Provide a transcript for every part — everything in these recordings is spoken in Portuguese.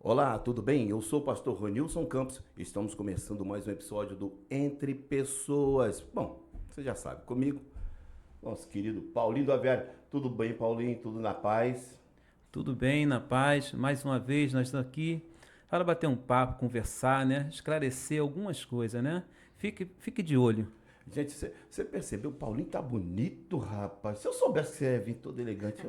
Olá, tudo bem? Eu sou o pastor Ronilson Campos e estamos começando mais um episódio do Entre Pessoas. Bom, você já sabe, comigo, nosso querido Paulinho do Aviário. Tudo bem, Paulinho? Tudo na paz? Tudo bem, na paz. Mais uma vez nós estamos aqui para bater um papo, conversar, né? Esclarecer algumas coisas, né? Fique de olho. Gente, você percebeu? O Paulinho tá bonito, rapaz. Se eu soubesse que você ia vir todo elegante,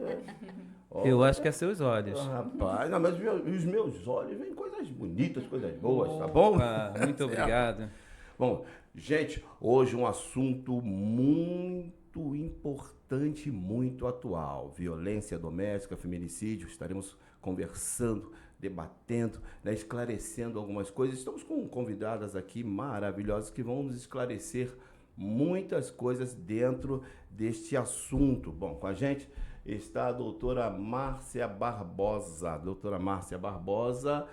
Eu acho que olha, é seus olhos. rapaz. Não, mas os meus olhos veem coisas bonitas, coisas boas, tá bom? Opa, muito Certo? obrigado. Bom, gente, hoje um assunto muito importante e muito atual: violência doméstica, feminicídio. Estaremos conversando, debatendo, né, esclarecendo algumas coisas. Estamos com convidadas aqui maravilhosas que vão nos esclarecer muitas coisas dentro deste assunto. Bom, com a gente está a doutora Márcia Barbosa. Doutora Márcia Barbosa,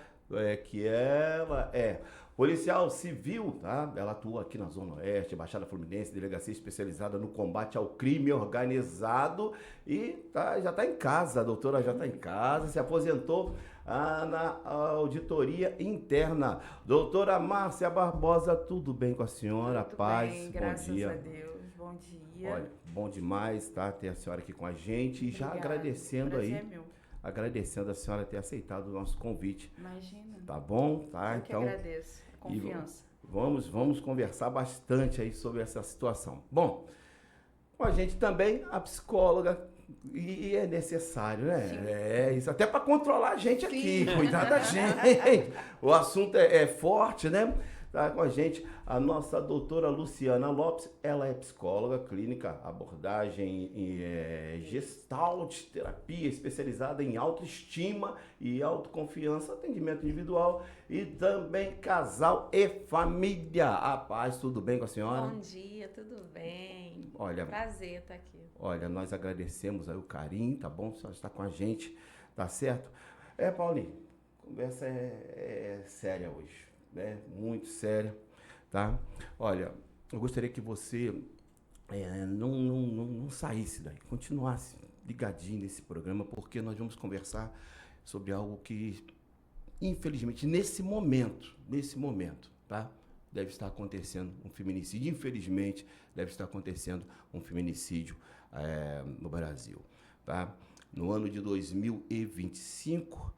que ela é policial civil, tá? Ela atua aqui na Zona Oeste, Baixada Fluminense, delegacia especializada no combate ao crime organizado e já está em casa, a doutora já está em casa, se aposentou na auditoria interna. Doutora Márcia Barbosa, tudo bem com a senhora? Tudo Paz, bem, bom graças a dia. Deus. Bom dia. Olha, bom demais, tá? Ter a senhora aqui com a gente e já Obrigada. agradecendo Prazer é aí, meu. agradecendo a senhora ter aceitado o nosso convite. Imagina. Tá bom? Tá? Eu que Então, agradeço a e confiança. vamos conversar bastante aí sobre essa situação. Bom, com a gente também a psicóloga, e é necessário, né? Sim. É isso, até para controlar a gente aqui, Sim. cuidar da gente. O assunto é forte, né? Tá com a gente a nossa doutora Luciana Lopes, ela é psicóloga clínica, abordagem em gestalt, terapia especializada em autoestima e autoconfiança, atendimento individual e também casal e família. A paz, tudo bem com a senhora? Bom dia, tudo bem? Olha, Prazer estar aqui. Olha, nós agradecemos aí o carinho, tá bom? Só está com a gente, tá certo? Paulinho, a conversa é séria hoje, né? Muito séria, tá? Olha, eu gostaria que você não saísse daí, continuasse ligadinho nesse programa, porque nós vamos conversar sobre algo que, infelizmente, nesse momento, tá? Deve estar acontecendo um feminicídio. Infelizmente, deve estar acontecendo um feminicídio no Brasil, tá? No ano de 2025,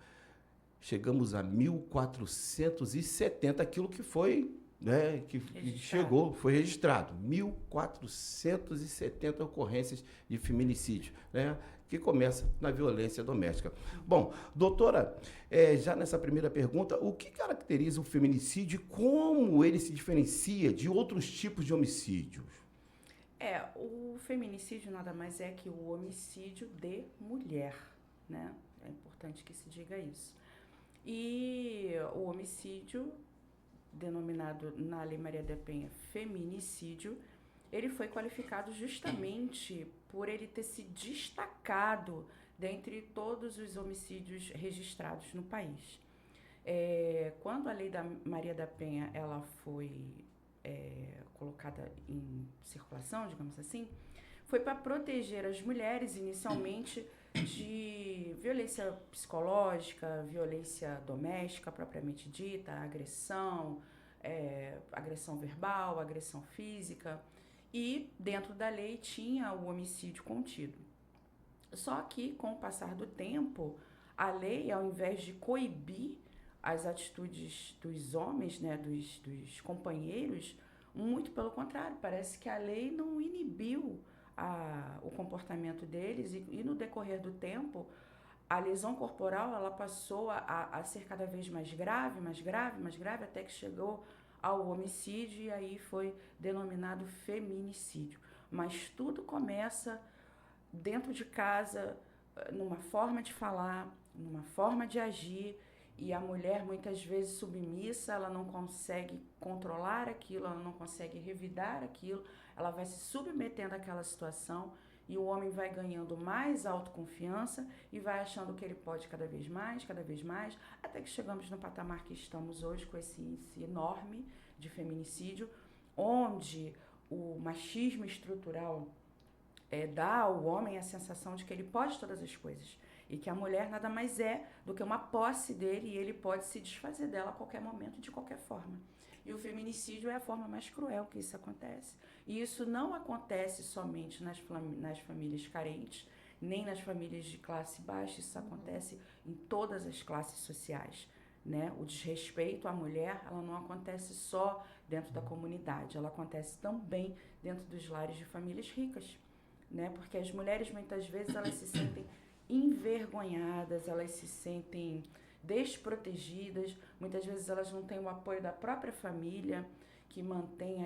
chegamos a 1.470, aquilo que foi, né, que chegou, foi registrado. 1.470 ocorrências de feminicídio, né? Que começa na violência doméstica. Bom, doutora, já nessa primeira pergunta, o que caracteriza o feminicídio e como ele se diferencia de outros tipos de homicídios? O feminicídio nada mais é que o homicídio de mulher, né? É importante que se diga isso. E o homicídio, denominado na Lei Maria da Penha feminicídio, ele foi qualificado justamente por ele ter se destacado dentre todos os homicídios registrados no país. Quando a Lei da Maria da Penha ela foi colocada em circulação, digamos assim, foi para proteger as mulheres inicialmente de violência psicológica, violência doméstica propriamente dita, agressão, agressão verbal, agressão física, e dentro da lei tinha o homicídio contido. Só que com o passar do tempo, a lei, ao invés de coibir as atitudes dos homens, né, dos companheiros, muito pelo contrário, parece que a lei não inibiu o comportamento deles e no decorrer do tempo, a lesão corporal ela passou a ser cada vez mais grave, até que chegou ao homicídio e aí foi denominado feminicídio. Mas tudo começa dentro de casa, numa forma de falar, numa forma de agir, e a mulher muitas vezes submissa, ela não consegue controlar aquilo, ela não consegue revidar aquilo, ela vai se submetendo àquela situação e o homem vai ganhando mais autoconfiança e vai achando que ele pode cada vez mais, até que chegamos no patamar que estamos hoje com esse índice enorme de feminicídio, onde o machismo estrutural dá ao homem a sensação de que ele pode todas as coisas. E que a mulher nada mais é do que uma posse dele e ele pode se desfazer dela a qualquer momento, de qualquer forma. E o feminicídio é a forma mais cruel que isso acontece. E isso não acontece somente nas famílias carentes, nem nas famílias de classe baixa, isso acontece em todas as classes sociais. Né? O desrespeito à mulher, ela não acontece só dentro da comunidade, ela acontece também dentro dos lares de famílias ricas, né? Porque as mulheres muitas vezes elas se sentem envergonhadas, elas se sentem desprotegidas, muitas vezes elas não têm o apoio da própria família, que mantém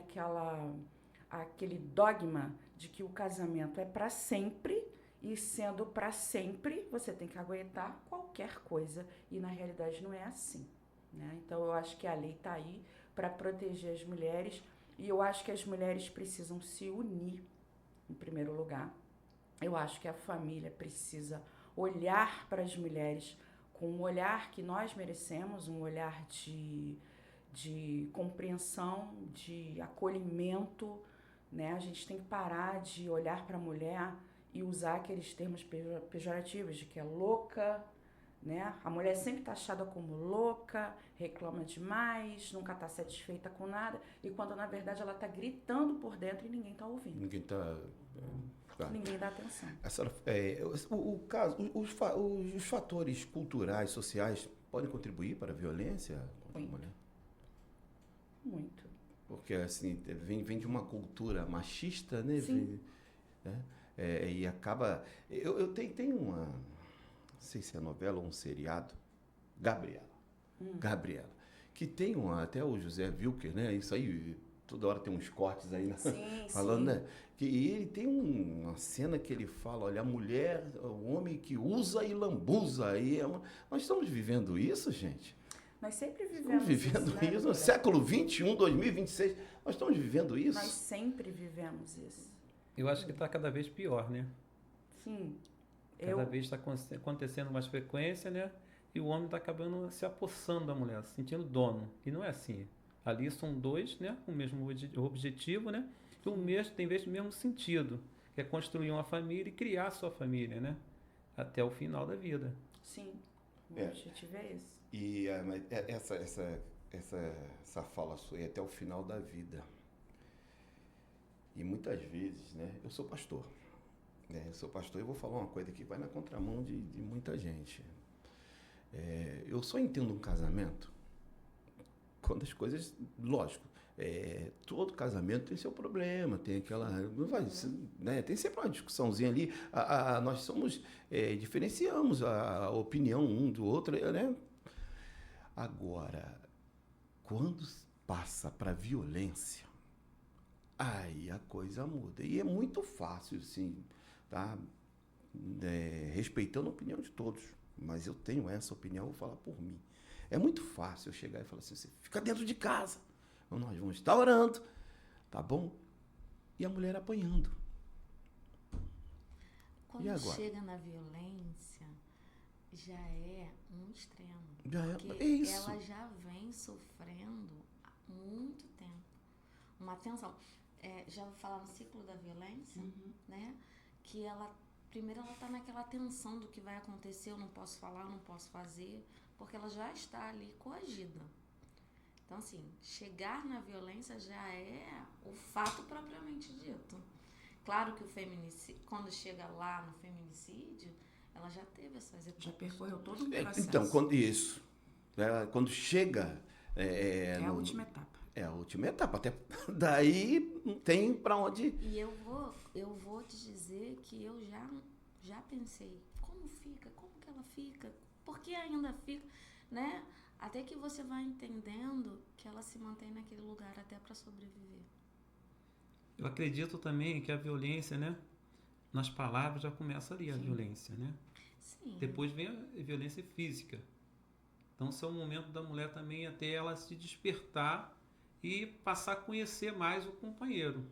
aquele dogma de que o casamento é para sempre. E sendo para sempre, você tem que aguentar qualquer coisa. E na realidade não é assim. Né? Então eu acho que a lei está aí para proteger as mulheres. E eu acho que as mulheres precisam se unir, em primeiro lugar. Eu acho que a família precisa olhar para as mulheres com um olhar que nós merecemos, um olhar de compreensão, de acolhimento. Né? A gente tem que parar de olhar para a mulher e usar aqueles termos pejorativos de que é louca, né? A mulher sempre está achada como louca, reclama demais, nunca está satisfeita com nada, e quando na verdade ela está gritando por dentro e ninguém está ouvindo. Ninguém está... Ninguém dá atenção. Os fatores culturais, sociais, podem contribuir para a violência contra a mulher? Muito. Porque assim, vem de uma cultura machista, né? Sim. E acaba... Eu tenho uma... Não sei se é novela ou um seriado. Gabriela. Que tem até o José Wilker, né? Isso aí, toda hora tem uns cortes aí, né? Sim, falando, sim. né? E ele tem uma cena que ele fala, olha, a mulher, o homem que usa e lambuza. Nós estamos vivendo isso, gente? Nós sempre vivemos isso, no século XXI, 2026, nós estamos vivendo isso? Nós sempre vivemos isso. Eu acho que está cada vez pior, né? Sim. Cada vez está acontecendo mais frequência, né? E o homem está acabando se apossando da mulher, se sentindo dono. E não é assim. Ali são dois, né? Com o mesmo objetivo, né? E tem o mesmo sentido, que é construir uma família e criar a sua família, né? Até o final da vida. Sim. O objetivo é esse. E essa fala sua é até o final da vida. E muitas vezes, né? Eu sou pastor. E eu vou falar uma coisa que vai na contramão de muita gente. Eu só entendo um casamento quando as coisas... Lógico, todo casamento tem seu problema, tem aquela... né, tem sempre uma discussãozinha ali. Nós diferenciamos a opinião um do outro, né? Agora, quando passa para violência, aí a coisa muda. E é muito fácil, assim, tá? Respeitando a opinião de todos. Mas eu tenho essa opinião, vou falar por mim. É muito fácil eu chegar e falar assim, você fica dentro de casa. Nós vamos estar orando, tá bom? E a mulher apanhando. Quando chega na violência, já é um extremo. É isso. Ela já vem sofrendo há muito tempo. Uma tensão. Já vou falar no ciclo da violência, né? Que primeiro ela está naquela tensão do que vai acontecer, eu não posso falar, eu não posso fazer, porque ela já está ali coagida. Então, assim, chegar na violência já é o fato propriamente dito. Claro que o feminicídio, quando chega lá no feminicídio, ela já teve essas etapas. Já percorreu todo um processo. Então, quando chega... a última etapa. É a última etapa, até daí não tem para onde... E eu vou te dizer que eu já pensei, como que ela fica, por que ainda fica, né? Até que você vai entendendo que ela se mantém naquele lugar até para sobreviver. Eu acredito também que a violência, né? Nas palavras já começa ali a violência, né? Sim. Depois vem a violência física. Então, esse é o momento da mulher também até ela se despertar e passar a conhecer mais o companheiro.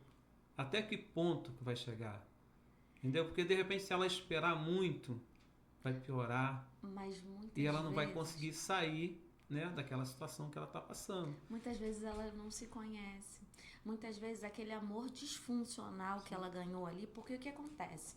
Até que ponto que vai chegar? Entendeu? Porque, de repente, se ela esperar muito, vai piorar. Mas muitas e ela não vezes, vai conseguir sair, né, daquela situação que ela está passando. Muitas vezes ela não se conhece. Muitas vezes aquele amor disfuncional que ela ganhou ali, porque o que acontece?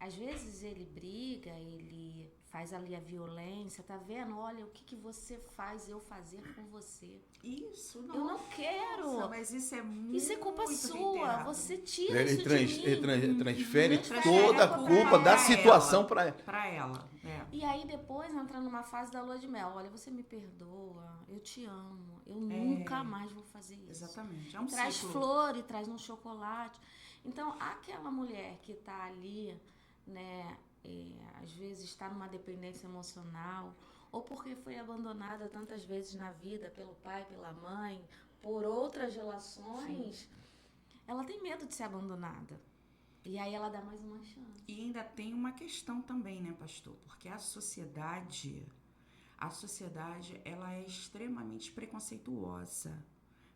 às vezes ele briga, ele faz ali a violência, tá vendo? Olha, o que você faz eu fazer com você. Isso, não. Eu não quero. Nossa, mas isso é muito Isso é culpa sua. reiterado. Você tira Ele isso de mim. transfere Transfere toda a a culpa culpa da pra situação ela. para Pra ela, é. E aí depois entra numa fase da lua de mel. Olha, você me perdoa, eu te amo, eu nunca mais vou fazer isso. Exatamente. É um Traz ciclo. flor e traz um chocolate. Então, aquela mulher que tá ali, né, às vezes está numa dependência emocional, ou porque foi abandonada tantas vezes na vida pelo pai, pela mãe, por outras relações, ela tem medo de ser abandonada. E aí ela dá mais uma chance. E ainda tem uma questão também, né, pastor? Porque a sociedade, ela é extremamente preconceituosa,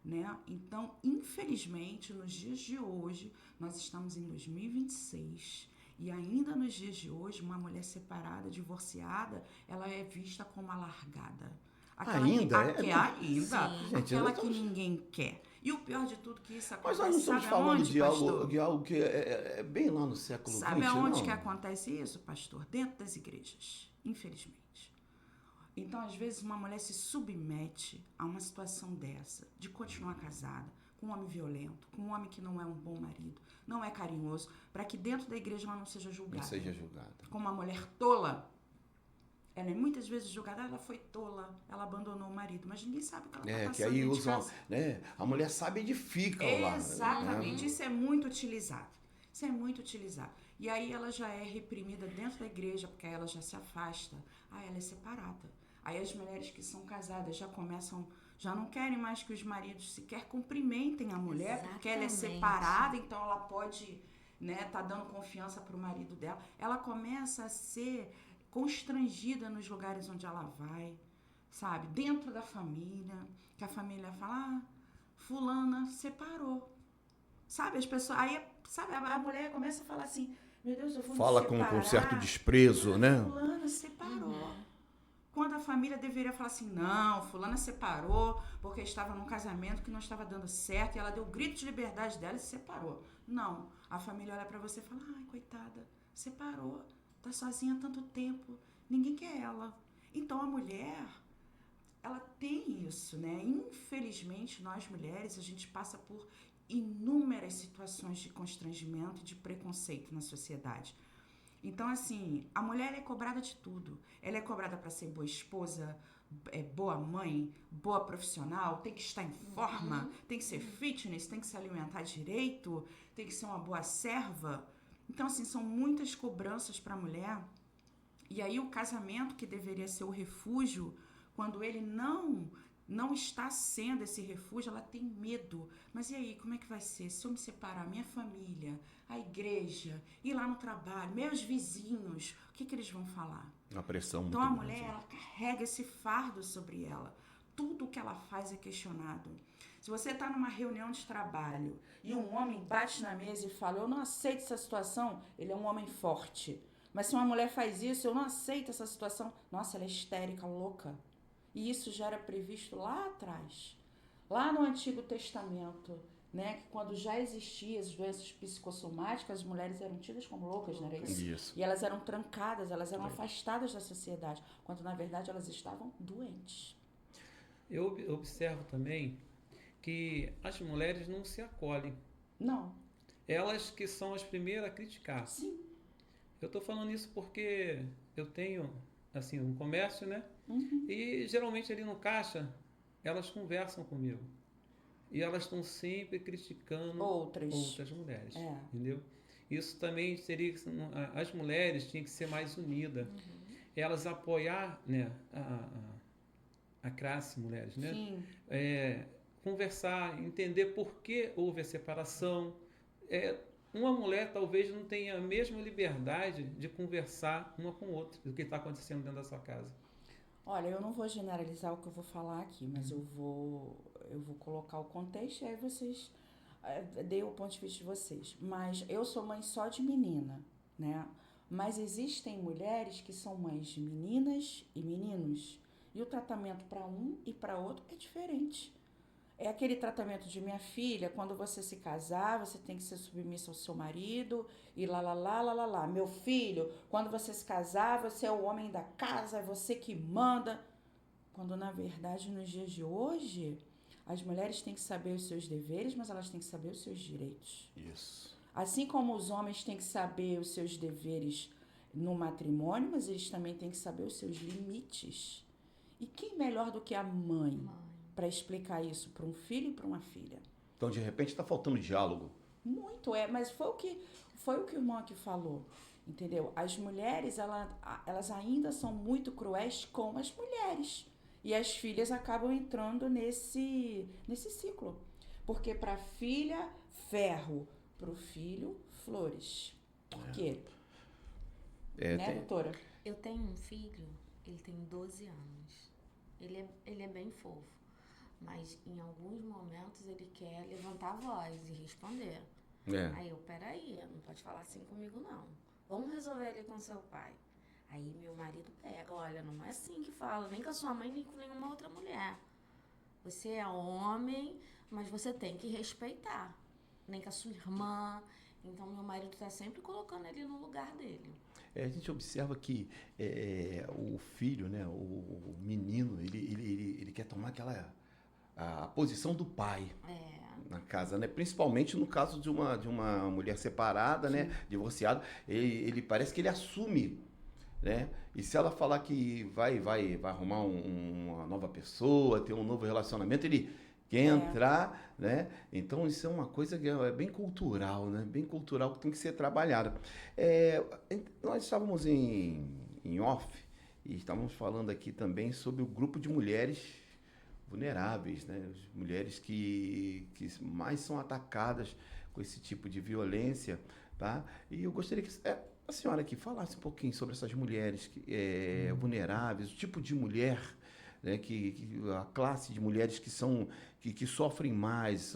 né? Então, infelizmente, nos dias de hoje, nós estamos em 2026 e ainda nos dias de hoje, uma mulher separada, divorciada, ela é vista como a largada. Ainda? Ainda. Sim. Gente, Aquela nós que estamos- ninguém quer. E o pior de tudo que isso Mas acontece, nós não estamos sabe falando aonde, de pastor? algo que é bem lá no século XX, Sabe aonde não? que acontece isso, pastor? Dentro das igrejas, infelizmente. Então, às vezes, uma mulher se submete a uma situação dessa, de continuar casada, com um homem violento, com um homem que não é um bom marido, não é carinhoso, para que dentro da igreja ela não seja julgada. Não seja julgada. Como uma mulher tola. Ela é muitas vezes julgada, ela foi tola, ela abandonou o marido, mas ninguém sabe o que ela está Que passando aí dentro de usam, casa. né? A mulher sabe e edifica o lar. Exatamente, Né? isso é muito utilizado. Isso é muito utilizado. E aí ela já é reprimida dentro da igreja, porque aí ela já se afasta. Aí ela é separada. Aí as mulheres que são casadas já começam, já não querem mais que os maridos sequer cumprimentem a mulher, porque ela é Exatamente. separada, então ela pode, né, tá dando confiança pro marido dela. Ela começa a ser constrangida nos lugares onde ela vai, sabe? Dentro da família, que a família fala, fulana separou. Sabe, as pessoas, aí, sabe, a mulher começa a falar assim, meu Deus, eu vou me Fala separar. com certo desprezo, né? Fulana separou. Quando a família deveria falar assim, não, fulana separou porque estava num casamento que não estava dando certo e ela deu o grito de liberdade dela e se separou. Não, a família olha pra você e fala, ai, coitada, separou, tá sozinha há tanto tempo, ninguém quer ela. Então a mulher, ela tem isso, né? Infelizmente, nós mulheres, a gente passa por inúmeras situações de constrangimento e de preconceito na sociedade. Então, assim, a mulher é cobrada de tudo. Ela é cobrada para ser boa esposa, boa mãe, boa profissional, tem que estar em forma, tem que ser fitness, tem que se alimentar direito, tem que ser uma boa serva. Então, assim, são muitas cobranças para a mulher. E aí o casamento, que deveria ser o refúgio, quando ele não está sendo esse refúgio, ela tem medo. Mas e aí, como é que vai ser? Se eu me separar, minha família, a igreja, ir lá no trabalho, meus vizinhos, o que eles vão falar? Uma pressão muito Então a grande. mulher, ela carrega esse fardo sobre ela. Tudo que ela faz é questionado. Se você está numa reunião de trabalho e um homem bate na mesa e fala, eu não aceito essa situação, ele é um homem forte. Mas se uma mulher faz isso, eu não aceito essa situação, nossa, ela é histérica, louca. E isso já era previsto lá atrás, lá no Antigo Testamento, né? Que quando já existiam as doenças psicossomáticas, as mulheres eram tidas como loucas, não era isso? Isso. E elas eram trancadas, elas eram afastadas da sociedade, quando na verdade elas estavam doentes. Eu observo também que as mulheres não se acolhem. Não. Elas que são as primeiras a criticar. Sim. Eu estou falando isso porque eu tenho assim um comércio, né? Uhum. E geralmente ali no caixa elas conversam comigo e elas estão sempre criticando outras mulheres, entendeu? Isso também seria que as mulheres tinham que ser mais unidas, elas apoiar, né, a classe mulheres, né? Sim. Conversar, entender por que houve a separação. Uma mulher talvez não tenha a mesma liberdade de conversar uma com outra do que está acontecendo dentro da sua casa. Olha, eu não vou generalizar o que eu vou falar aqui, mas eu vou colocar o contexto e aí vocês deem o ponto de vista de vocês. Mas eu sou mãe só de menina, né? Mas existem mulheres que são mães de meninas e meninos. E o tratamento para um e para outro é diferente. É aquele tratamento de minha filha, quando você se casar, você tem que ser submissa ao seu marido e lá, lá, lá, lá, lá, lá. Meu filho, quando você se casar, você é o homem da casa, é você que manda. Quando, na verdade, nos dias de hoje, as mulheres têm que saber os seus deveres, mas elas têm que saber os seus direitos. Isso. Assim como os homens têm que saber os seus deveres no matrimônio, mas eles também têm que saber os seus limites. E quem melhor do que a mãe para explicar isso para um filho e para uma filha? Então, de repente, está faltando diálogo. Muito, mas foi o que o irmão aqui falou, entendeu? As mulheres, elas ainda são muito cruéis com as mulheres. E as filhas acabam entrando nesse ciclo. Porque para a filha, ferro. Para o filho, flores. Por quê? Né, doutora? Eu tenho um filho, ele tem 12 anos. Ele é bem fofo. Mas em alguns momentos ele quer levantar a voz e responder. Aí eu, peraí, não pode falar assim comigo não. Vamos resolver ali com seu pai. Aí meu marido pega, olha, não é assim que fala, nem com a sua mãe, nem com nenhuma outra mulher. Você é homem, mas você tem que respeitar. Nem com a sua irmã. Então meu marido está sempre colocando ele no lugar dele. A gente observa que o filho, né, o menino, ele quer tomar a posição do pai na casa, né? Principalmente no caso de uma mulher separada, né, divorciada, ele parece que ele assume, né? E se ela falar que vai arrumar uma nova pessoa, ter um novo relacionamento, ele quer entrar, né? Então isso é uma coisa que é bem cultural, né? Bem cultural, que tem que ser trabalhada. Nós estávamos em off e estávamos falando aqui também sobre o grupo de mulheres vulneráveis, né? As mulheres que mais são atacadas com esse tipo de violência, tá? E eu gostaria que a senhora aqui falasse um pouquinho sobre essas mulheres vulneráveis, o tipo de mulher, né, a classe de mulheres que sofrem mais,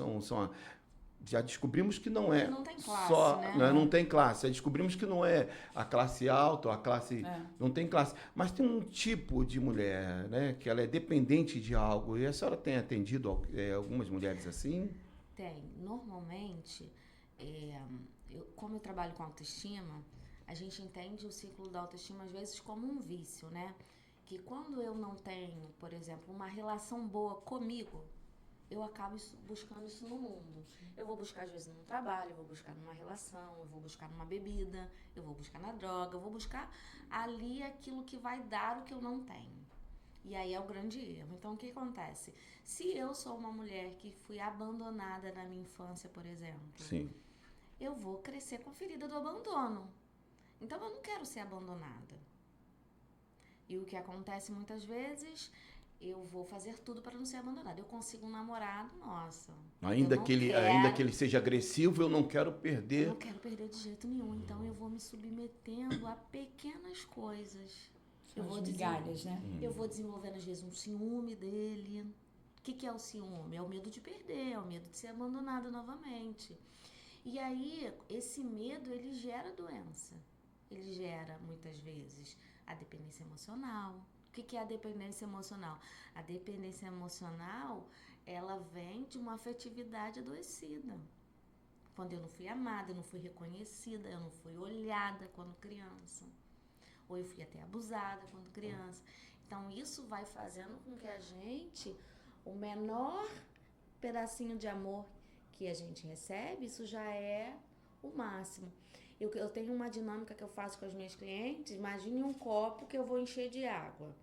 já descobrimos que não é não tem classe, só, né? Não tem classe. Já descobrimos que não é a classe alta, a classe não tem classe, mas tem um tipo de mulher, né, que ela é dependente de algo. E a senhora tem atendido algumas mulheres assim? Tem. Normalmente, como eu trabalho com autoestima, a gente entende o ciclo da autoestima às vezes como um vício, né? Que quando eu não tenho, por exemplo, uma relação boa comigo, eu acabo buscando isso no mundo. Eu vou buscar, às vezes, no trabalho, eu vou buscar numa relação, eu vou buscar numa bebida, eu vou buscar na droga, eu vou buscar ali aquilo que vai dar o que eu não tenho. E aí é o grande erro. Então, o que acontece? Se eu sou uma mulher que fui abandonada na minha infância, por exemplo, Sim. eu vou crescer com a ferida do abandono. Então, eu não quero ser abandonada. E o que acontece muitas vezes, eu vou fazer tudo para não ser abandonada. Eu consigo um namorado, nossa. Ainda que ele seja agressivo, eu não quero perder. Eu não quero perder de jeito nenhum. Então eu vou me submetendo a pequenas coisas. Eu vou migalhas, né? Eu vou desenvolvendo, às vezes, um ciúme dele. O que é o ciúme? É o medo de perder, é o medo de ser abandonada novamente. E aí, esse medo, ele gera doença. Ele gera, muitas vezes, a dependência emocional. O que é a dependência emocional? A dependência emocional, ela vem de uma afetividade adoecida. Quando eu não fui amada, eu não fui reconhecida, eu não fui olhada quando criança. Ou eu fui até abusada quando criança. Então, isso vai fazendo com que a gente, o menor pedacinho de amor que a gente recebe, isso já é o máximo. Eu tenho uma dinâmica que eu faço com as minhas clientes. Imagine um copo que eu vou encher de água.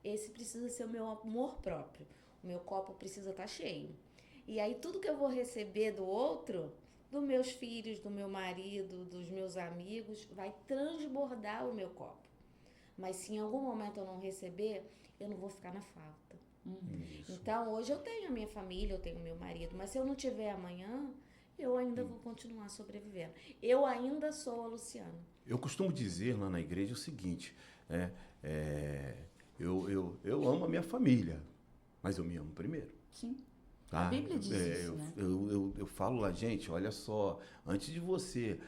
Esse precisa ser o meu amor próprio. O meu copo precisa estar cheio. E aí tudo que eu vou receber do outro, dos meus filhos, do meu marido, dos meus amigos, vai transbordar o meu copo. Mas se em algum momento eu não receber, eu não vou ficar na falta. Então hoje eu tenho a minha família, eu tenho o meu marido, mas se eu não tiver amanhã, eu ainda vou continuar sobrevivendo. Eu ainda sou a Luciana. Eu costumo dizer lá na igreja o seguinte, eu amo a minha família, mas eu me amo primeiro. Sim. Tá? A Bíblia diz isso, né? Eu falo lá, gente, olha só, antes de você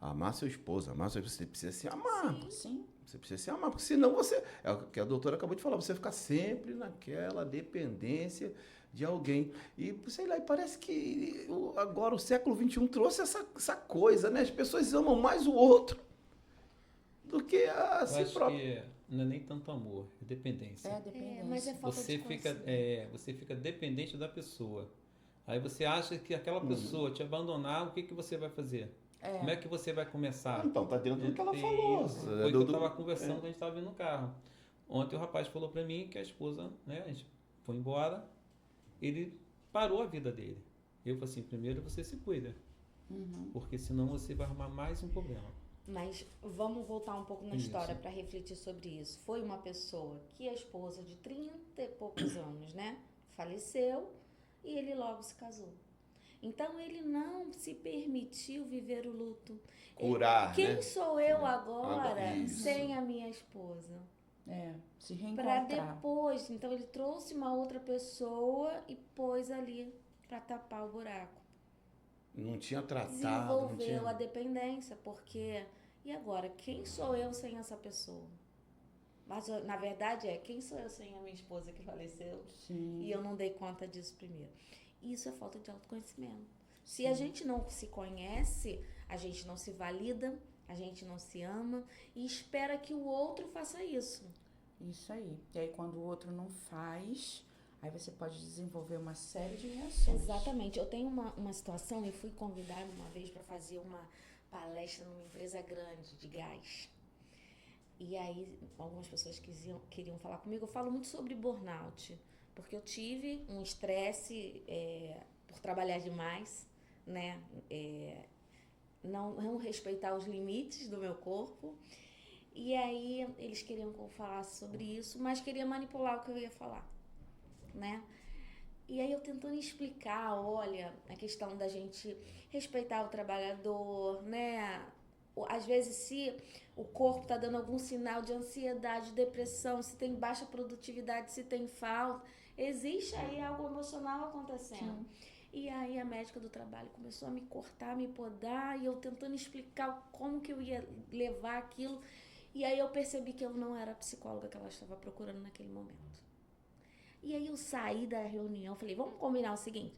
amar seu esposo, você precisa se amar. Sim. Você precisa se amar, porque senão você, é o que a doutora acabou de falar, você fica sempre naquela dependência de alguém. E, sei lá, e parece que agora o século XXI trouxe essa coisa, né? As pessoas amam mais o outro do que a Eu si acho próprio. que não é nem tanto amor, é dependência. É dependência. Mas é falta Você de fica, conhecimento. você fica dependente da pessoa. Aí você acha que aquela Uhum. pessoa te abandonar, o que você vai fazer? Como é que você vai começar? Então, tá dentro do que ela falou. Isso. Foi o que eu estava conversando quando a gente estava vindo no carro. Ontem o rapaz falou para mim que a esposa, né, a gente foi embora, ele parou a vida dele. Eu falei assim, primeiro você se cuida, porque senão você vai arrumar mais um problema. Mas vamos voltar um pouco na Isso. história para refletir sobre isso. Foi uma pessoa que a esposa de 30 e poucos anos, né, faleceu e ele logo se casou. Então ele não se permitiu viver o luto. Curar, Quem né? sou eu agora Isso. sem a minha esposa? Se Para reencontrar. depois, então ele trouxe uma outra pessoa e pôs ali para tapar o buraco. Não tinha tratado, não Desenvolveu tinha... a dependência, porque e agora, quem sou eu sem essa pessoa? Mas na verdade quem sou eu sem a minha esposa que faleceu? Sim. E eu não dei conta disso primeiro. Isso é falta de autoconhecimento. Se a gente não se conhece, a gente não se valida, a gente não se ama e espera que o outro faça isso. Isso aí. E aí, quando o outro não faz, aí você pode desenvolver uma série de reações. Exatamente. Eu tenho uma situação, eu fui convidada uma vez para fazer uma palestra numa empresa grande de gás. E aí, algumas pessoas queriam falar comigo. Eu falo muito sobre burnout, porque eu tive um estresse por trabalhar demais, né? Não respeitar os limites do meu corpo. E aí, eles queriam que eu falasse sobre isso, mas queriam manipular o que eu ia falar, né? E aí eu tentando explicar, olha, a questão da gente respeitar o trabalhador, né? Às vezes, se o corpo está dando algum sinal de ansiedade, depressão, se tem baixa produtividade, se tem falta, existe aí algo emocional acontecendo. Sim. E aí a médica do trabalho começou a me cortar, me podar, e eu tentando explicar como que eu ia levar aquilo. E aí eu percebi que eu não era a psicóloga que ela estava procurando naquele momento. E aí eu saí da reunião, falei, vamos combinar o seguinte,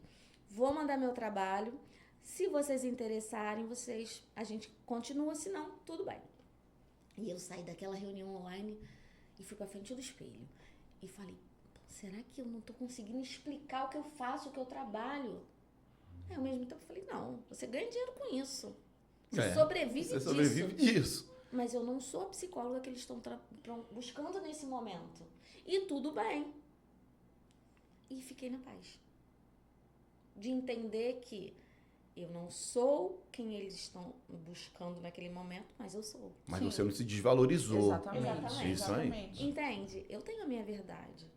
vou mandar meu trabalho, se vocês interessarem, a gente continua, se não, tudo bem. E eu saí daquela reunião online e fui pra frente do espelho. E falei, será que eu não tô conseguindo explicar o que eu faço, o que eu trabalho? Aí ao mesmo tempo eu falei, não, você ganha dinheiro com isso. Você sobrevive disso. Mas eu não sou a psicóloga que eles estão buscando nesse momento. E tudo bem. E fiquei na paz. De entender que eu não sou quem eles estão buscando naquele momento, mas eu sou. Mas Sim. você não se desvalorizou. Exatamente. Isso aí. Exatamente. Entende? Eu tenho a minha verdade.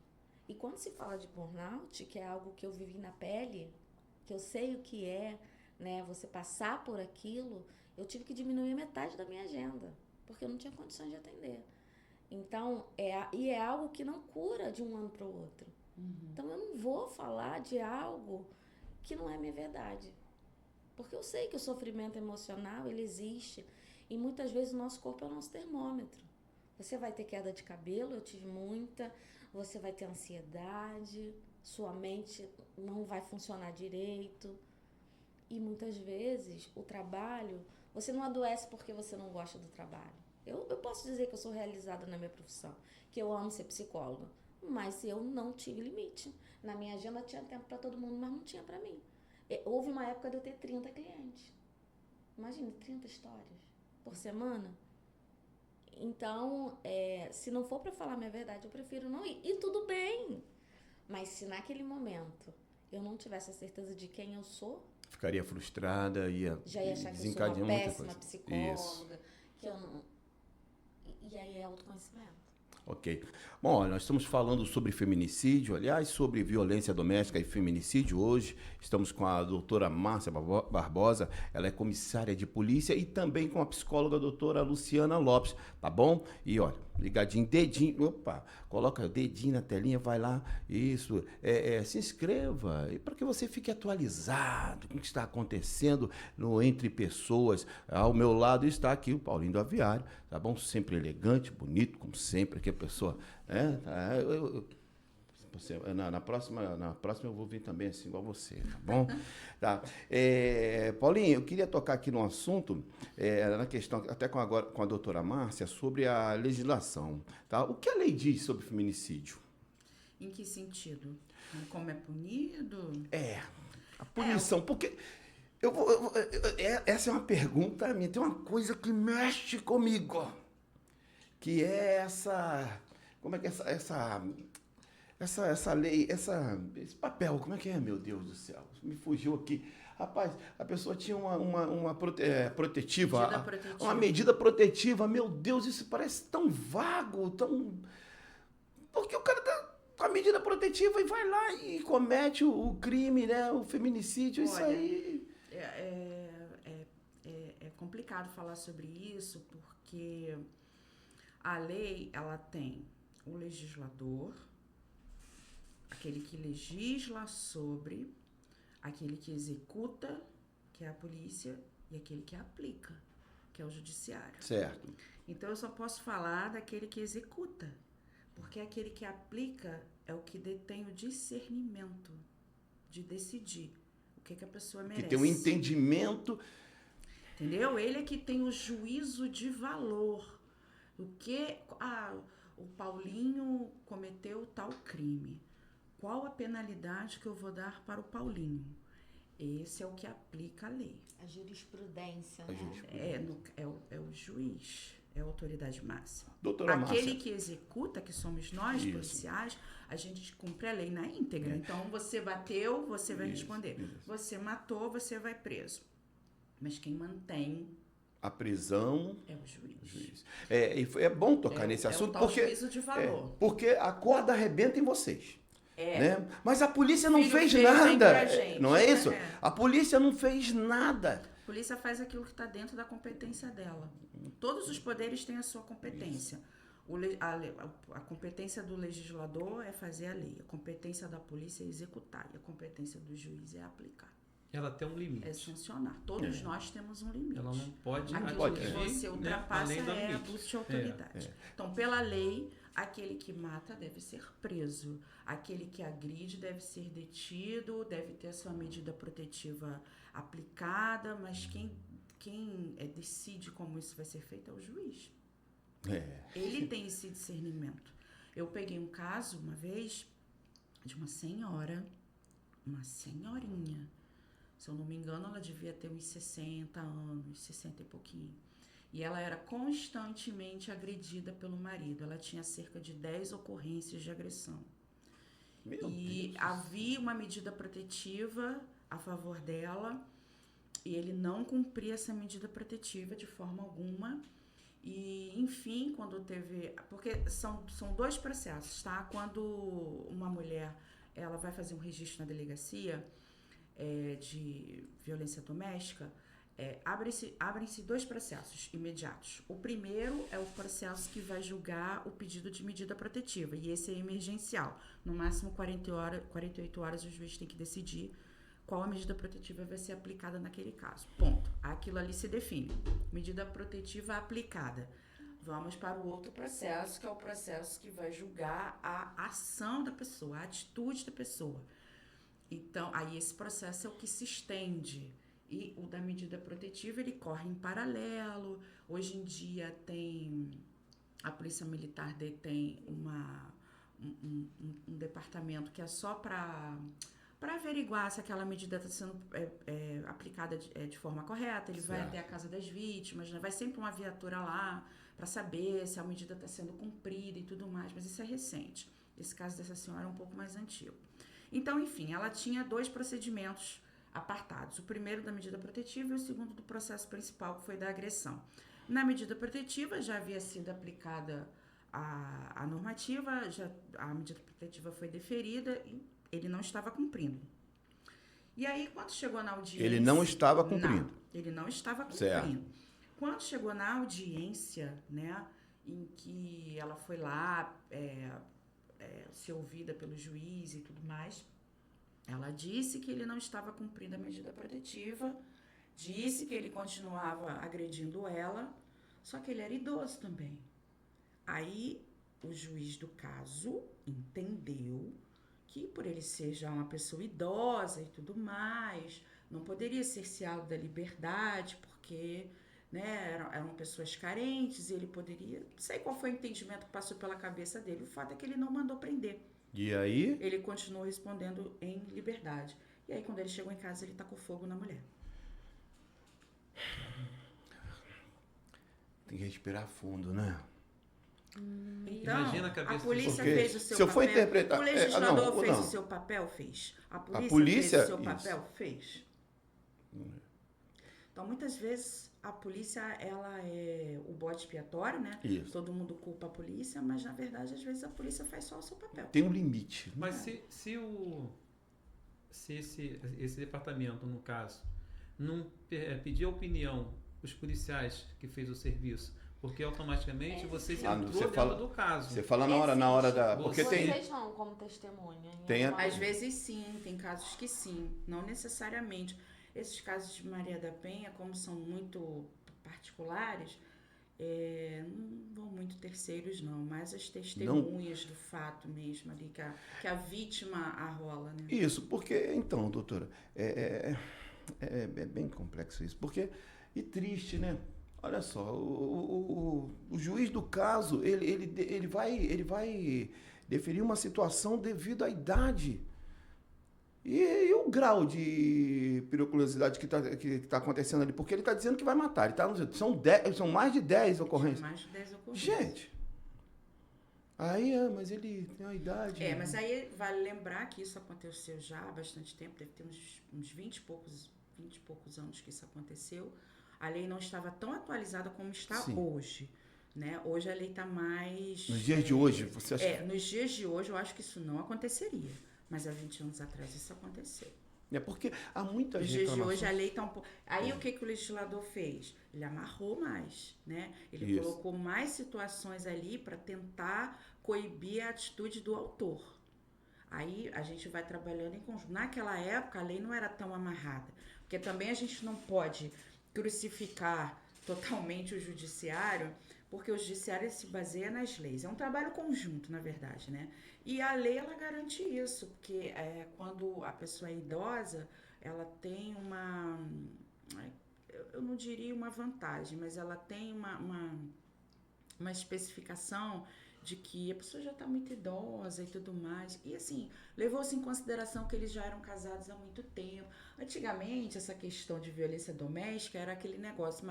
E quando se fala de burnout, que é algo que eu vivi na pele, que eu sei o que é, né, você passar por aquilo, eu tive que diminuir metade da minha agenda, porque eu não tinha condições de atender. Então, é algo que não cura de um ano para o outro. Então, eu não vou falar de algo que não é minha verdade. Porque eu sei que o sofrimento emocional, ele existe. E muitas vezes o nosso corpo é o nosso termômetro. Você vai ter queda de cabelo, eu tive muita. Você vai ter ansiedade, sua mente não vai funcionar direito. E muitas vezes o trabalho, você não adoece porque você não gosta do trabalho. Eu posso dizer que eu sou realizada na minha profissão, que eu amo ser psicóloga, mas eu não tive limite. Na minha agenda tinha tempo para todo mundo, mas não tinha para mim. Houve uma época de eu ter 30 clientes. Imagina, 30 histórias por semana. Então, se não for para falar a minha verdade, eu prefiro não ir. E tudo bem. Mas se naquele momento eu não tivesse a certeza de quem eu sou, ficaria frustrada, já ia achar que eu sou uma péssima psicóloga. Isso. Que eu não... E aí é autoconhecimento. Ok. Bom, olha, nós estamos falando sobre feminicídio, aliás, sobre violência doméstica e feminicídio hoje. Estamos com a doutora Márcia Barbosa, ela é comissária de polícia, e também com a psicóloga doutora Luciana Lopes, tá bom? E olha, ligadinho, dedinho, opa, coloca o dedinho na telinha, vai lá, isso, se inscreva, para que você fique atualizado com o que está acontecendo entre pessoas. Ao meu lado está aqui o Paulinho do Aviário, tá bom? Sempre elegante, bonito, como sempre, aqui a pessoa, na próxima eu vou vir também assim, igual você, tá bom? Tá. Paulinho, eu queria tocar aqui num assunto, na questão, até com a doutora Márcia, sobre a legislação. Tá? O que a lei diz sobre feminicídio? Em que sentido? Como é punido? A punição, porque... essa é uma pergunta minha, tem uma coisa que mexe comigo, que é essa... Como é que essa lei, esse papel, como é que é, meu Deus do céu? Me fugiu aqui. Rapaz, a pessoa tinha uma protetiva, uma medida protetiva. Meu Deus, isso parece tão vago, tão... Porque o cara tá com a medida protetiva e vai lá e comete o crime, né? O feminicídio, isso aí... É complicado falar sobre isso, porque a lei, ela tem o legislador, aquele que legisla sobre, aquele que executa, que é a polícia, e aquele que aplica, que é o judiciário. Certo. Então, eu só posso falar daquele que executa, porque aquele que aplica é o que detém o discernimento de decidir o que a pessoa merece. Que tem um entendimento... Entendeu? Ele é que tem o juízo de valor. O Paulinho cometeu tal crime. Qual a penalidade que eu vou dar para o Paulinho? Esse é o que aplica a lei. A jurisprudência, É o juiz, é a autoridade máxima. Doutora Aquele Márcia. que executa, que somos nós, Isso. Policiais, a gente cumpre a lei na íntegra. Então, você bateu, você vai responder. Isso. Você matou, você vai preso. Mas quem mantém A prisão... é o juiz. É bom tocar nesse assunto, o tal porque... juízo de valor. Porque a corda arrebenta em vocês. Né? Mas a polícia não Filho fez feio vem nada, pra gente, não é isso? né? A polícia não fez nada. A polícia faz aquilo que está dentro da competência dela. Todos os poderes têm a sua competência. A competência do legislador é fazer a lei. A competência da polícia é executar. E a competência do juiz é aplicar. Ela tem um limite. É sancionar. Todos nós temos um limite. Ela não pode Aquilo que atingir, você né, ultrapassa além do é limite. abuso de autoridade. Então, pela lei, aquele que mata deve ser preso. Aquele que agride deve ser detido, deve ter a sua medida protetiva aplicada, mas quem decide como isso vai ser feito é o juiz. Ele tem esse discernimento. Eu peguei um caso, uma vez, de uma senhorinha. Se eu não me engano, ela devia ter uns 60 anos, 60 e pouquinho. E ela era constantemente agredida pelo marido. Ela tinha cerca de 10 ocorrências de agressão. E havia uma medida protetiva a favor dela, e ele não cumpria essa medida protetiva de forma alguma. E, enfim, quando teve... Porque são dois processos, tá? Quando uma mulher ela vai fazer um registro na delegacia de violência doméstica, abrem-se dois processos imediatos. O primeiro é o processo que vai julgar o pedido de medida protetiva, e esse é emergencial. No máximo 48 horas o juiz tem que decidir qual a medida protetiva vai ser aplicada naquele caso. Ponto. Aquilo ali se define. Medida protetiva aplicada. Vamos para o outro processo, que é o processo que vai julgar a ação da pessoa, a atitude da pessoa. Então, aí esse processo é o que se estende. E o da medida protetiva, ele corre em paralelo. Hoje em dia a Polícia Militar tem um departamento que é só para averiguar se aquela medida está sendo aplicada de forma correta. Ele vai até a casa das vítimas, né? Vai sempre uma viatura lá para saber se a medida está sendo cumprida e tudo mais, mas isso é recente. Esse caso dessa senhora é um pouco mais antigo. Então, enfim, ela tinha dois procedimentos apartados. O primeiro da medida protetiva e o segundo do processo principal, que foi da agressão. Na medida protetiva já havia sido aplicada a normativa, a medida protetiva foi deferida e ele não estava cumprindo. E aí, quando chegou na audiência... Ele não estava cumprindo. Não, ele não estava cumprindo. Certo. Quando chegou na audiência, né, em que ela foi lá ser ouvida pelo juiz e tudo mais. Ela disse que ele não estava cumprindo a medida protetiva, disse que ele continuava agredindo ela, só que ele era idoso também. Aí o juiz do caso entendeu que por ele ser já uma pessoa idosa e tudo mais, não poderia cerceá-lo da liberdade, porque eram pessoas carentes e ele poderia... Não sei qual foi o entendimento que passou pela cabeça dele. O fato é que ele não mandou prender. E aí? Ele continuou respondendo em liberdade. E aí, quando ele chegou em casa, ele tacou fogo na mulher. Tem que respirar fundo, né? Então, Imagina a cabeça polícia Porque fez o seu se eu papel. for interpretar... O legislador não, fez não. o seu papel? Fez. A polícia, polícia, fez o seu isso. papel? Fez. Então, muitas vezes, a polícia, ela é o bode expiatório, né? Isso. Todo mundo culpa a polícia, mas, na verdade, às vezes, a polícia faz só o seu papel. Tem um limite. Mas se esse departamento, no caso, não pedir a opinião dos policiais que fez o serviço, porque automaticamente você se entrou você dentro fala- do caso. Você fala na hora da... Porque Você- tem... Vocês vão como testemunha. em Tem a- alguma- Às vezes sim, tem casos que sim, não necessariamente. Esses casos de Maria da Penha, como são muito particulares, não vão muito terceiros não, mas as testemunhas do fato mesmo ali, que a vítima arrola, né? Isso, porque... Então, doutora, é bem complexo isso. Porque... E triste, né? Olha só, o juiz do caso, ele vai deferir uma situação devido à idade. E o grau de periculosidade que tá acontecendo ali? Porque ele está dizendo que vai matar. São mais de 10 ocorrências. Mais de 10 ocorrências. Gente, aí, mas ele tem uma idade... Mas aí vale lembrar que isso aconteceu já há bastante tempo, deve ter uns 20 e poucos anos que isso aconteceu. A lei não estava tão atualizada como está Sim. hoje, né? Hoje a lei está mais... Nos dias de hoje, você acha... Nos dias de hoje eu acho que isso não aconteceria, mas há 20 anos atrás isso aconteceu. É porque há muitas Nos dias de reclamações. hoje a lei está um pouco... Aí o que o legislador fez? Ele amarrou mais, né? Ele Isso. colocou mais situações ali para tentar coibir a atitude do autor. Aí a gente vai trabalhando em conjunto. Naquela época a lei não era tão amarrada, porque também a gente não pode crucificar totalmente o judiciário, porque o judiciário se baseia nas leis. É um trabalho conjunto, na verdade, né? E a lei, ela garante isso, porque quando a pessoa é idosa, ela tem uma... Eu não diria uma vantagem, mas ela tem uma especificação de que a pessoa já está muito idosa e tudo mais. E assim, levou-se em consideração que eles já eram casados há muito tempo. Antigamente, essa questão de violência doméstica era aquele negócio,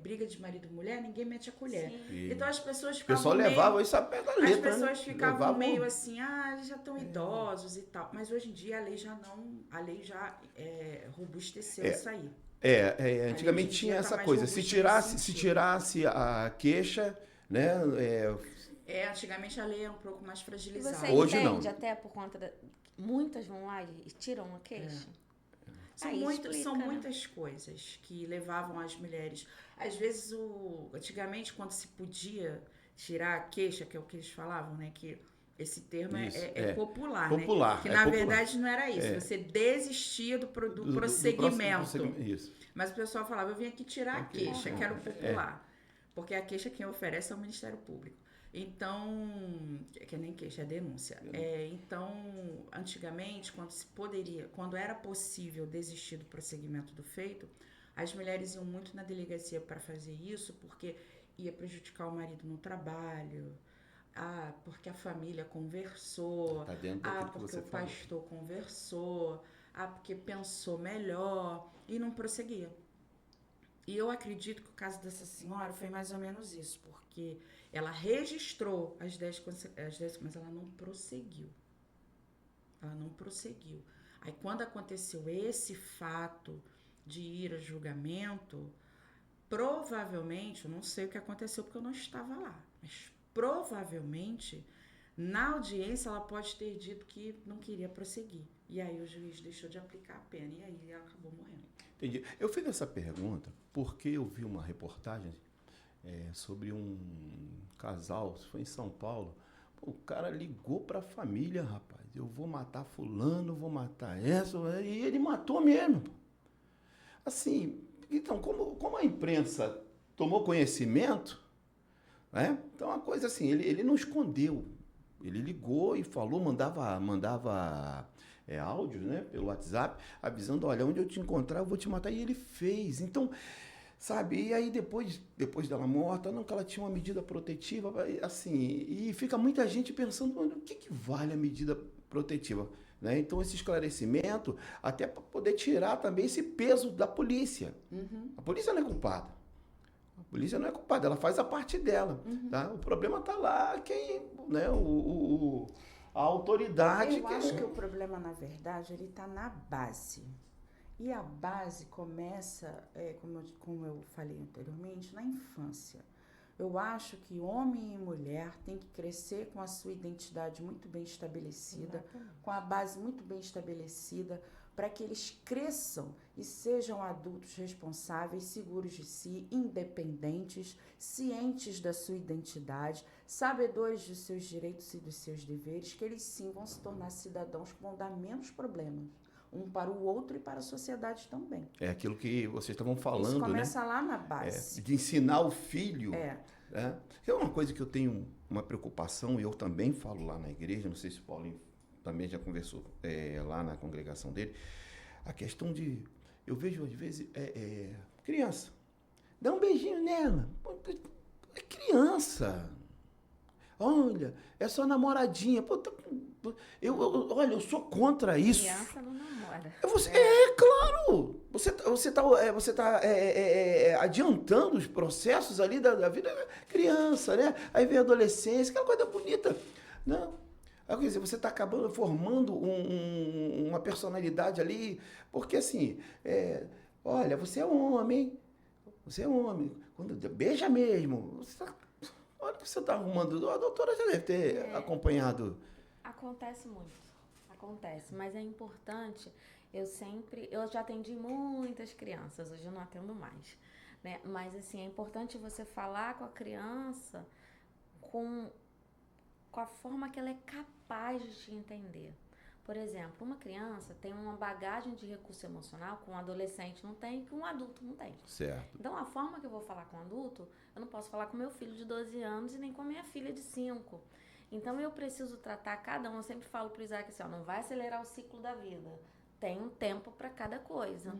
briga de marido e mulher, ninguém mete a colher. E Então as pessoas o ficavam pessoal levava isso a pé da letra, as pessoas né? ficavam Levavam- meio assim, eles já estão idosos e tal. Mas hoje em dia a lei já robusteceu isso aí. Antigamente hoje em tinha dia tá essa mais coisa, robusto se nesse tirasse sentido. a queixa, né? Antigamente a lei é um pouco mais E fragilizada. você Hoje não. entende até por conta da... Muitas vão lá e tiram uma queixa? São, Aí explica, são né? muitas coisas que levavam as mulheres. Às vezes, antigamente, quando se podia tirar a queixa, que é o que eles falavam, né? Que esse termo Isso, é popular, popular, né? Que é na popular. verdade não era isso. Você desistia do prosseguimento. Isso. Mas o pessoal falava, eu vim aqui tirar a queixa, que era o É. popular. Porque a queixa quem oferece é o Ministério Público. Então, que nem queixa, é denúncia. Então, antigamente, quando era possível desistir do prosseguimento do feito, as mulheres iam muito na delegacia para fazer isso, porque ia prejudicar o marido no trabalho, porque a família conversou, Tá dentro daquilo que porque você o falou. pastor conversou, porque pensou melhor, e não prosseguia. E eu acredito que o caso dessa senhora foi mais ou menos isso, porque ela registrou as 10, mas ela não prosseguiu. Ela não prosseguiu. Aí quando aconteceu esse fato de ir a julgamento, provavelmente, eu não sei o que aconteceu porque eu não estava lá, mas provavelmente na audiência ela pode ter dito que não queria prosseguir. E aí o juiz deixou de aplicar a pena e aí ela acabou morrendo. Entendi. Eu fiz essa pergunta porque eu vi uma reportagem sobre um casal, isso foi em São Paulo. Pô, o cara ligou pra família, rapaz. Eu vou matar fulano, vou matar essa, e ele matou mesmo. Assim, então, como a imprensa tomou conhecimento, né? Então, a coisa assim, ele não escondeu. Ele ligou e falou, mandava áudios, né, pelo WhatsApp, avisando, olha, onde eu te encontrar, eu vou te matar. E ele fez. Então, sabe, e aí depois dela morta, não, que ela tinha uma medida protetiva, assim, e fica muita gente pensando, o que vale a medida protetiva? Né? Então, esse esclarecimento, até para poder tirar também esse peso da polícia. A polícia não é culpada. A polícia não é culpada, ela faz a parte dela. Tá? O problema está lá, né, a autoridade... Eu acho que o problema, na verdade, ele está na base. E a base começa, como eu falei anteriormente, na infância. Eu acho que homem e mulher têm que crescer com a sua identidade muito bem estabelecida, com a base muito bem estabelecida, para que eles cresçam e sejam adultos responsáveis, seguros de si, independentes, cientes da sua identidade, sabedores dos seus direitos e dos seus deveres, que eles sim vão se tornar cidadãos que vão dar menos problemas, um para o outro e para a sociedade também. É aquilo que vocês estavam falando, isso começa, né? Lá na base. De ensinar o filho. É uma coisa que eu tenho uma preocupação, e eu também falo lá na igreja, não sei se o Paulinho também já conversou lá na congregação dele, a questão de... Eu vejo, às vezes, criança, dá um beijinho nela. É criança. Olha, é só namoradinha. Pô, olha, eu sou contra isso. Criança não namora. Claro! Você tá adiantando os processos ali da vida criança, né? Aí vem a adolescência, aquela coisa bonita. Não. Quer dizer, você está acabando formando uma personalidade ali, porque assim, olha, você é um homem, quando beija mesmo, olha o que você está arrumando, a doutora já deve ter acompanhado. Acontece muito, mas é importante, eu já atendi muitas crianças, hoje eu não atendo mais, né? Mas assim, é importante você falar com a criança com a forma que ela é capaz de te entender. Por exemplo, uma criança tem uma bagagem de recurso emocional que um adolescente não tem, que um adulto não tem. Certo. Então, a forma que eu vou falar com um adulto, eu não posso falar com meu filho de 12 anos e nem com a minha filha de 5. Então, eu preciso tratar cada um. Eu sempre falo pro Isaac assim, não vai acelerar o ciclo da vida. Tem um tempo para cada coisa.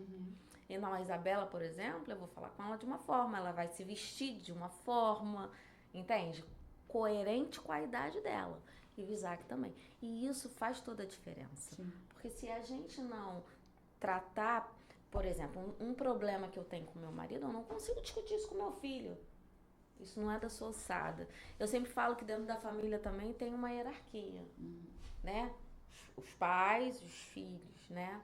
E não, a Isabela, por exemplo, eu vou falar com ela de uma forma, ela vai se vestir de uma forma, entende? Coerente com a idade dela. E o Isaac também. E isso faz toda a diferença. Sim. Porque se a gente não tratar, por exemplo, um problema que eu tenho com meu marido, eu não consigo discutir isso com meu filho. Isso não é da sua ossada. Eu sempre falo que dentro da família também tem uma hierarquia, né? Os pais, os filhos, né?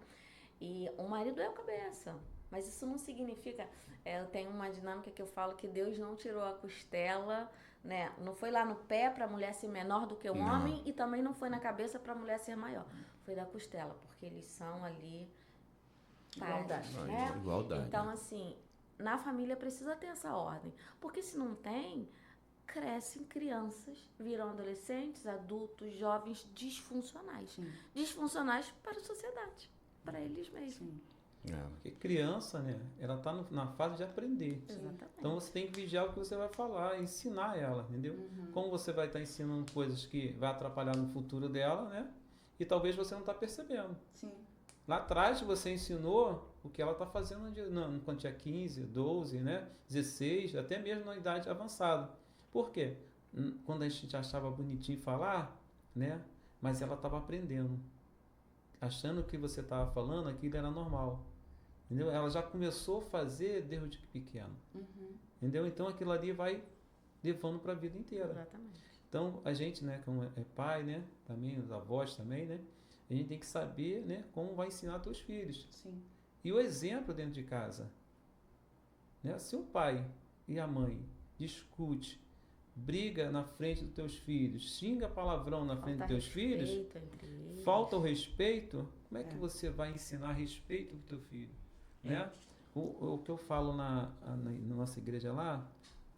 E o marido é o cabeça. Mas isso não significa... eu tenho uma dinâmica que eu falo que Deus não tirou a costela... Né? Não foi lá no pé para a mulher ser menor do que o homem e também não foi na cabeça para a mulher ser maior. Foi da costela, porque eles são ali igualdade, né? Igualdade. Então, assim, na família precisa ter essa ordem. Porque se não tem, crescem crianças, viram adolescentes, adultos, jovens disfuncionais. Sim. Disfuncionais para a sociedade, para eles mesmos. Sim. Porque criança, né, ela está na fase de aprender. Exatamente. Então você tem que vigiar o que você vai falar, ensinar ela, entendeu? Como você vai estar ensinando coisas que vai atrapalhar no futuro dela, né? E talvez você não está percebendo. Sim. Lá atrás você ensinou o que ela está fazendo quando tinha 15, 12, né? 16, até mesmo na idade avançada. Por quê? Quando a gente achava bonitinho falar, né? Mas ela estava aprendendo. Achando que você estava falando, aquilo era normal. Entendeu? Ela já começou a fazer desde pequeno. Entendeu? Então aquilo ali vai levando para a vida inteira. Exatamente. Então a gente, né, como é pai, né, também os avós também, né, a gente tem que saber, né, como vai ensinar seus filhos. Sim. E o exemplo dentro de casa, né? Se o pai e a mãe discute, briga na frente dos teus filhos, xinga palavrão na frente dos teus filhos, falta o respeito, como é que você vai ensinar respeito pro teu filho? Né? O que eu falo na nossa igreja lá,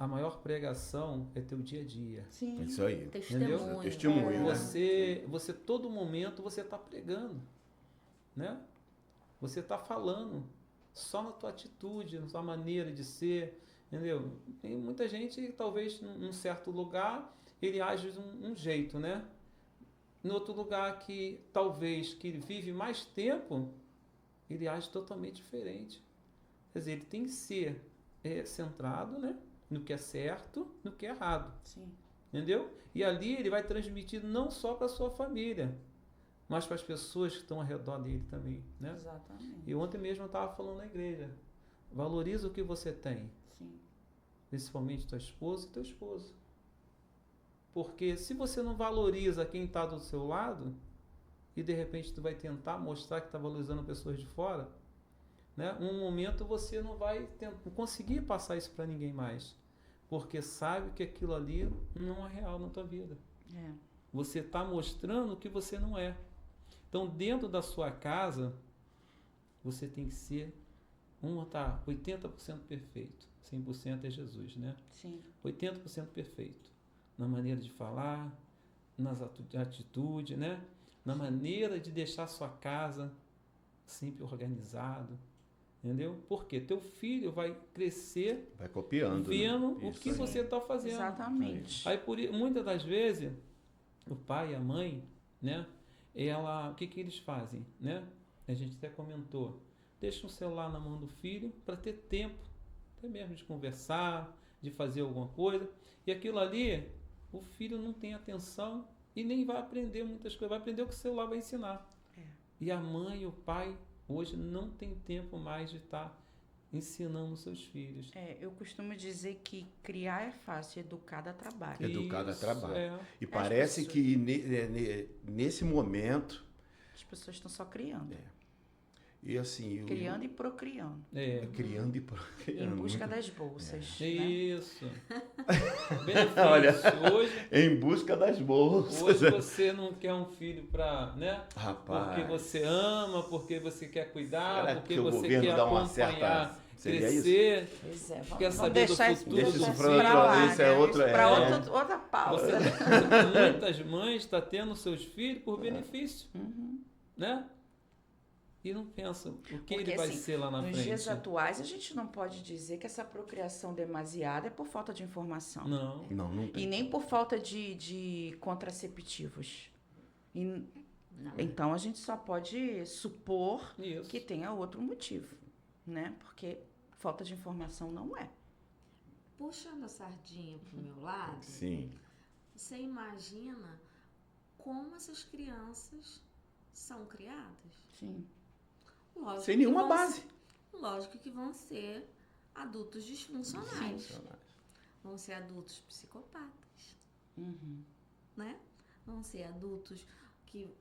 a maior pregação é teu dia a dia. Sim. Isso aí. Testemunho. Testemunho, né? Você todo momento você está pregando, né? Você está falando só na tua atitude, na tua maneira de ser, entendeu? Tem muita gente, talvez num certo lugar, ele age de um jeito, né? No outro lugar que talvez que ele vive mais tempo, ele age totalmente diferente. Quer dizer, ele tem que ser centrado, né? No que é certo, no que é errado. Sim. Entendeu? E ali ele vai transmitir não só para a sua família, mas para as pessoas que estão ao redor dele também, né? Exatamente. E ontem mesmo eu estava falando na igreja, valoriza o que você tem, Sim. principalmente tua esposa e teu esposo. Porque se você não valoriza quem está do seu lado, e de repente tu vai tentar mostrar que está valorizando pessoas de fora, né? Um momento você não vai conseguir passar isso para ninguém mais, porque sabe que aquilo ali não é real na tua vida. É. Você está mostrando o que você não é. Então, dentro da sua casa, você tem que ser 80% perfeito. 100% é Jesus, né? Sim. 80% perfeito. Na maneira de falar, nas atitudes, né? Na maneira de deixar a sua casa sempre organizado. Entendeu? Porque teu filho vai crescer Vai copiando. vendo né? o Isso que aí. você está fazendo. Exatamente. Aí, muitas das vezes, o pai e a mãe, né? O que eles fazem, né? A gente até comentou. Deixa o celular na mão do filho para ter tempo, até mesmo de conversar, de fazer alguma coisa. E aquilo ali, o filho não tem atenção e nem vai aprender muitas coisas. Vai aprender o que o celular vai ensinar. É. E a mãe e o pai, hoje, não tem tempo mais de estar ensinando seus filhos. Eu costumo dizer que criar é fácil, educar dá trabalho. Educado a Isso, trabalho. E parece pessoas- que nesse momento, As pessoas estão só criando. e assim, Criando e procriando. criando e Em procriando. busca das bolsas. Né? Isso. Benefício. Olha, Hoje, em busca das bolsas. hoje você não quer um filho para, né? Rapaz. Porque você ama, porque você quer cuidar, Será porque que o você governo quer dá uma acompanhar, certa... Seria crescer. Pois é, Quer vamos saber do deixar futuro Deixa do isso filho. para outra, lá, isso é né? outra... Para é. outra pausa. Muitas mães estão tendo seus filhos por benefício, Uhum. né? E não pensam o que Porque, ele vai assim, ser lá na Nos frente. dias atuais, a gente não pode dizer que essa procriação demasiada é por falta de informação. Não. Não tem. E nem por falta de contraceptivos. Não. Então, a gente só pode supor Isso. que tenha outro motivo, né? Porque falta de informação não é. Puxando a sardinha pro meu lado, Sim. você imagina como essas crianças são criadas? Sim. Lógico Sem que nenhuma vão base. Lógico que vão ser adultos disfuncionais. Vão ser adultos psicopatas, Uhum. né? Vão ser adultos que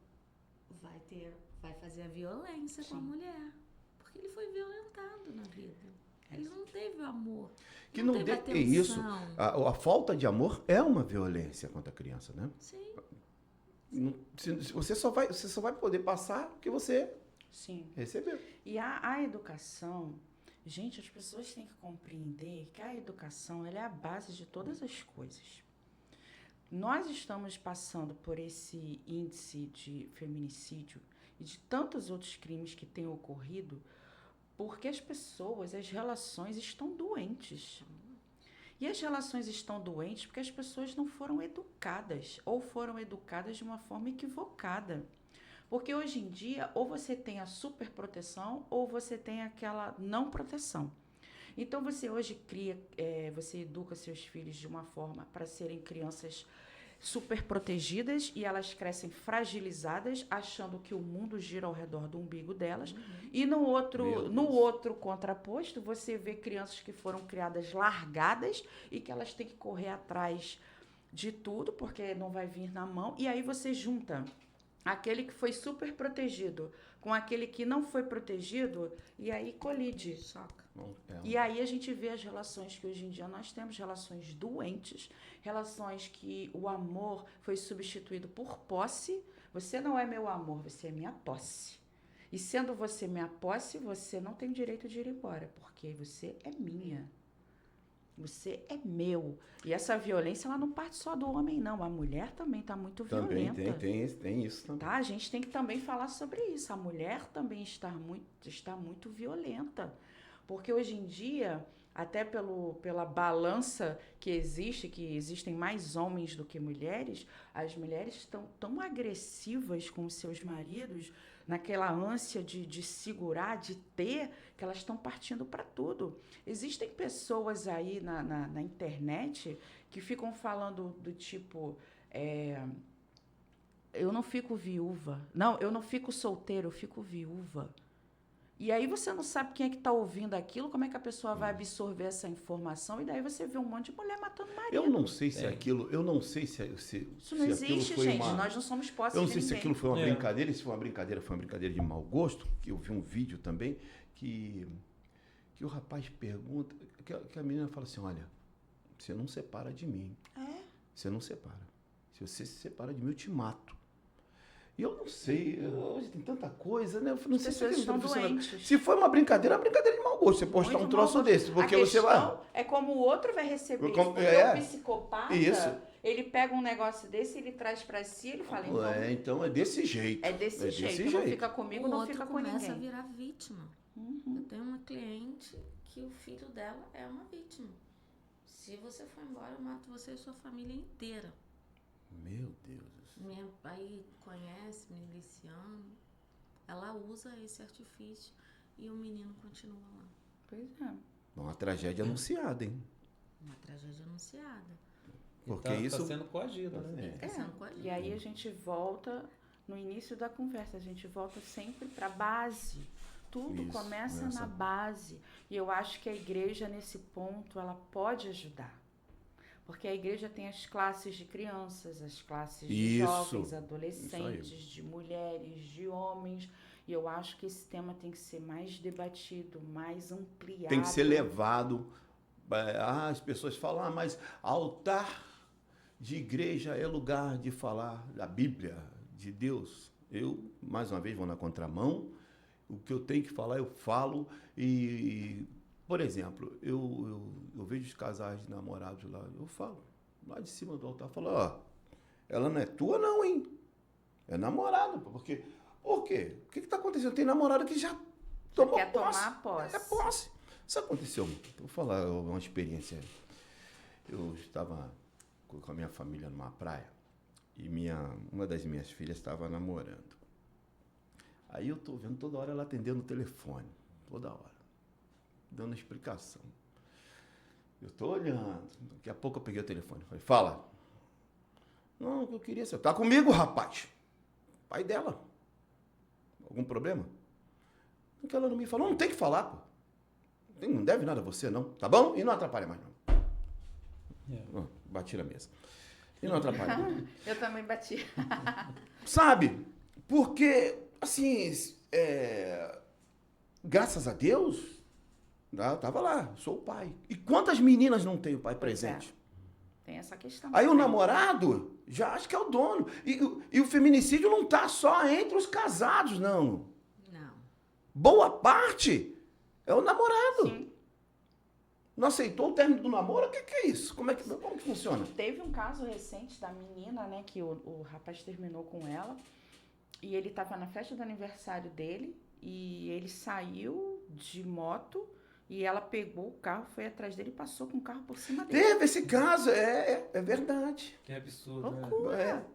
vai fazer a violência com a Sim. mulher. Porque ele foi violentado na vida. Ele não teve amor. Que não teve é isso. atenção. A falta de amor é uma violência contra a criança, né? Sim. Você só vai poder passar o que você Sim. recebeu. E a educação, gente, as pessoas têm que compreender que a educação ela é a base de todas as coisas. Nós estamos passando por esse índice de feminicídio e de tantos outros crimes que têm ocorrido porque as pessoas, as relações estão doentes. E as relações estão doentes porque as pessoas não foram educadas ou foram educadas de uma forma equivocada. Porque hoje em dia, ou você tem a superproteção ou você tem aquela não proteção. Então, você hoje você educa seus filhos de uma forma para serem crianças super protegidas e elas crescem fragilizadas, achando que o mundo gira ao redor do umbigo delas. E no outro contraposto, você vê crianças que foram criadas largadas e que elas têm que correr atrás de tudo, porque não vai vir na mão. E aí você junta aquele que foi super protegido com aquele que não foi protegido e aí colide. Choca. E aí a gente vê as relações que hoje em dia nós temos, relações doentes, relações que o amor foi substituído por posse. Você não é meu amor, você é minha posse. E sendo você minha posse, você não tem direito de ir embora, porque você é minha. Você é meu. E essa violência, ela não parte só do homem, não. A mulher também está muito Também violenta. tem isso também. Tá? A gente tem que também falar sobre isso. A mulher também está muito violenta. Porque hoje em dia, até pela balança que existem mais homens do que mulheres, as mulheres estão tão agressivas com os seus maridos, naquela ânsia de segurar, de ter, que elas estão partindo para tudo. Existem pessoas aí na internet que ficam falando do tipo... eu não fico viúva. Não, eu não fico solteira, eu fico viúva. E aí você não sabe quem é que está ouvindo aquilo, como é que a pessoa vai absorver essa informação, e daí você vê um monte de mulher matando marido. Eu não sei se aquilo, eu não sei se Isso não existe, foi gente. Nós não somos posses eu não de sei se ninguém. aquilo foi uma brincadeira, e se foi uma brincadeira de mau gosto, que eu vi um vídeo também, que o rapaz pergunta, que a menina fala assim, olha, você não separa de mim. Você não separa. Se você se separa de mim, eu te mato. E eu não sei, hoje tem tanta coisa, né? Eu não sei se estão doentes. Se foi uma brincadeira de mau gosto, você postar um troço desse, porque você vai... é como o outro vai receber Como- isso, porque é. o psicopata, Isso. ele pega um negócio desse, ele traz pra si, ele fala, então, Então é desse jeito. é desse jeito, não fica comigo, O não outro fica com começa ninguém. a virar vítima. Eu tenho uma cliente que o filho dela é uma vítima. Se você for embora, eu mato você e sua família inteira. Meu Deus. Aí conhece, miliciano. Ela usa esse artifício e o menino continua lá. Pois é. Uma tragédia anunciada, hein? Uma tragédia anunciada. Porque Tá isso... sendo coagido, né? Tá sendo coagido. E aí a gente volta, no início da conversa, a gente volta sempre para a base. Tudo Isso, começa essa- na base. E eu acho que a igreja, nesse ponto, ela pode ajudar. Porque a igreja tem as classes de crianças, as classes de Isso. jovens, adolescentes, de mulheres, de homens. E eu acho que esse tema tem que ser mais debatido, mais ampliado. Tem que ser levado. As pessoas falam, mas altar de igreja é lugar de falar da Bíblia, de Deus. Eu, mais uma vez, vou na contramão. O que eu tenho que falar, eu falo. E, por exemplo, eu vejo os casais de namorados lá, eu falo, lá de cima do altar, eu falo, ela não é tua não, hein? É namorada, porque... Por quê? O que está acontecendo? Tem namorado que já tomou quer posse. tomar posse. É posse. Isso aconteceu. Vou falar uma experiência. Eu estava com a minha família numa praia e uma das minhas filhas estava namorando. Aí eu estou vendo toda hora ela atendendo o telefone. Toda hora. Dando explicação. Eu estou olhando. Daqui a pouco eu peguei o telefone. Falei, fala. Não, eu queria saber. Tá comigo, rapaz. Pai dela. Algum problema? Porque ela não me falou. Não tem que falar, pô. Não deve nada a você, não. Tá bom? E não atrapalha mais, não. Bati na mesa. E não atrapalha. Eu também bati. Sabe? Porque, assim, graças a Deus, eu tava lá, sou o pai. E quantas meninas não têm o pai presente? Tem essa questão. Aí o também. namorado já acha que é o dono. E o feminicídio não tá só entre os casados, não. Não. Boa parte é o namorado. Sim. Não aceitou o término do namoro? O que é isso? Como que funciona? Teve um caso recente da menina, né, que o rapaz terminou com ela e ele estava na festa do aniversário dele e ele saiu de moto e ela pegou o carro, foi atrás dele e passou com o carro por cima dele. Teve esse caso, é verdade. Que absurdo, né? Loucura.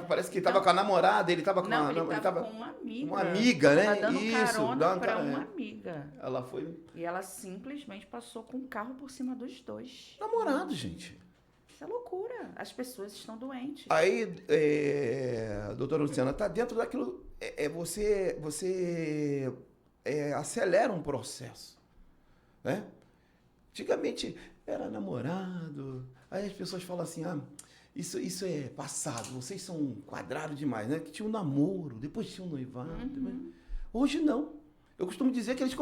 Parece que ele estava com a namorada, ele estava com Não, a... ele estava com uma amiga. Uma amiga, né? Tava dando Isso, carona dando para carona, uma é. amiga. Ela foi E ela simplesmente passou com o carro por cima dos dois. namorado, gente. Isso é loucura. As pessoas estão doentes. Aí, doutora Luciana, tá dentro daquilo... Você acelera um processo, né? Antigamente era namorado, aí as pessoas falam assim, isso é passado, vocês são quadrados demais, né? Que tinha um namoro, depois tinha um noivado. Hoje não. Eu costumo dizer que eles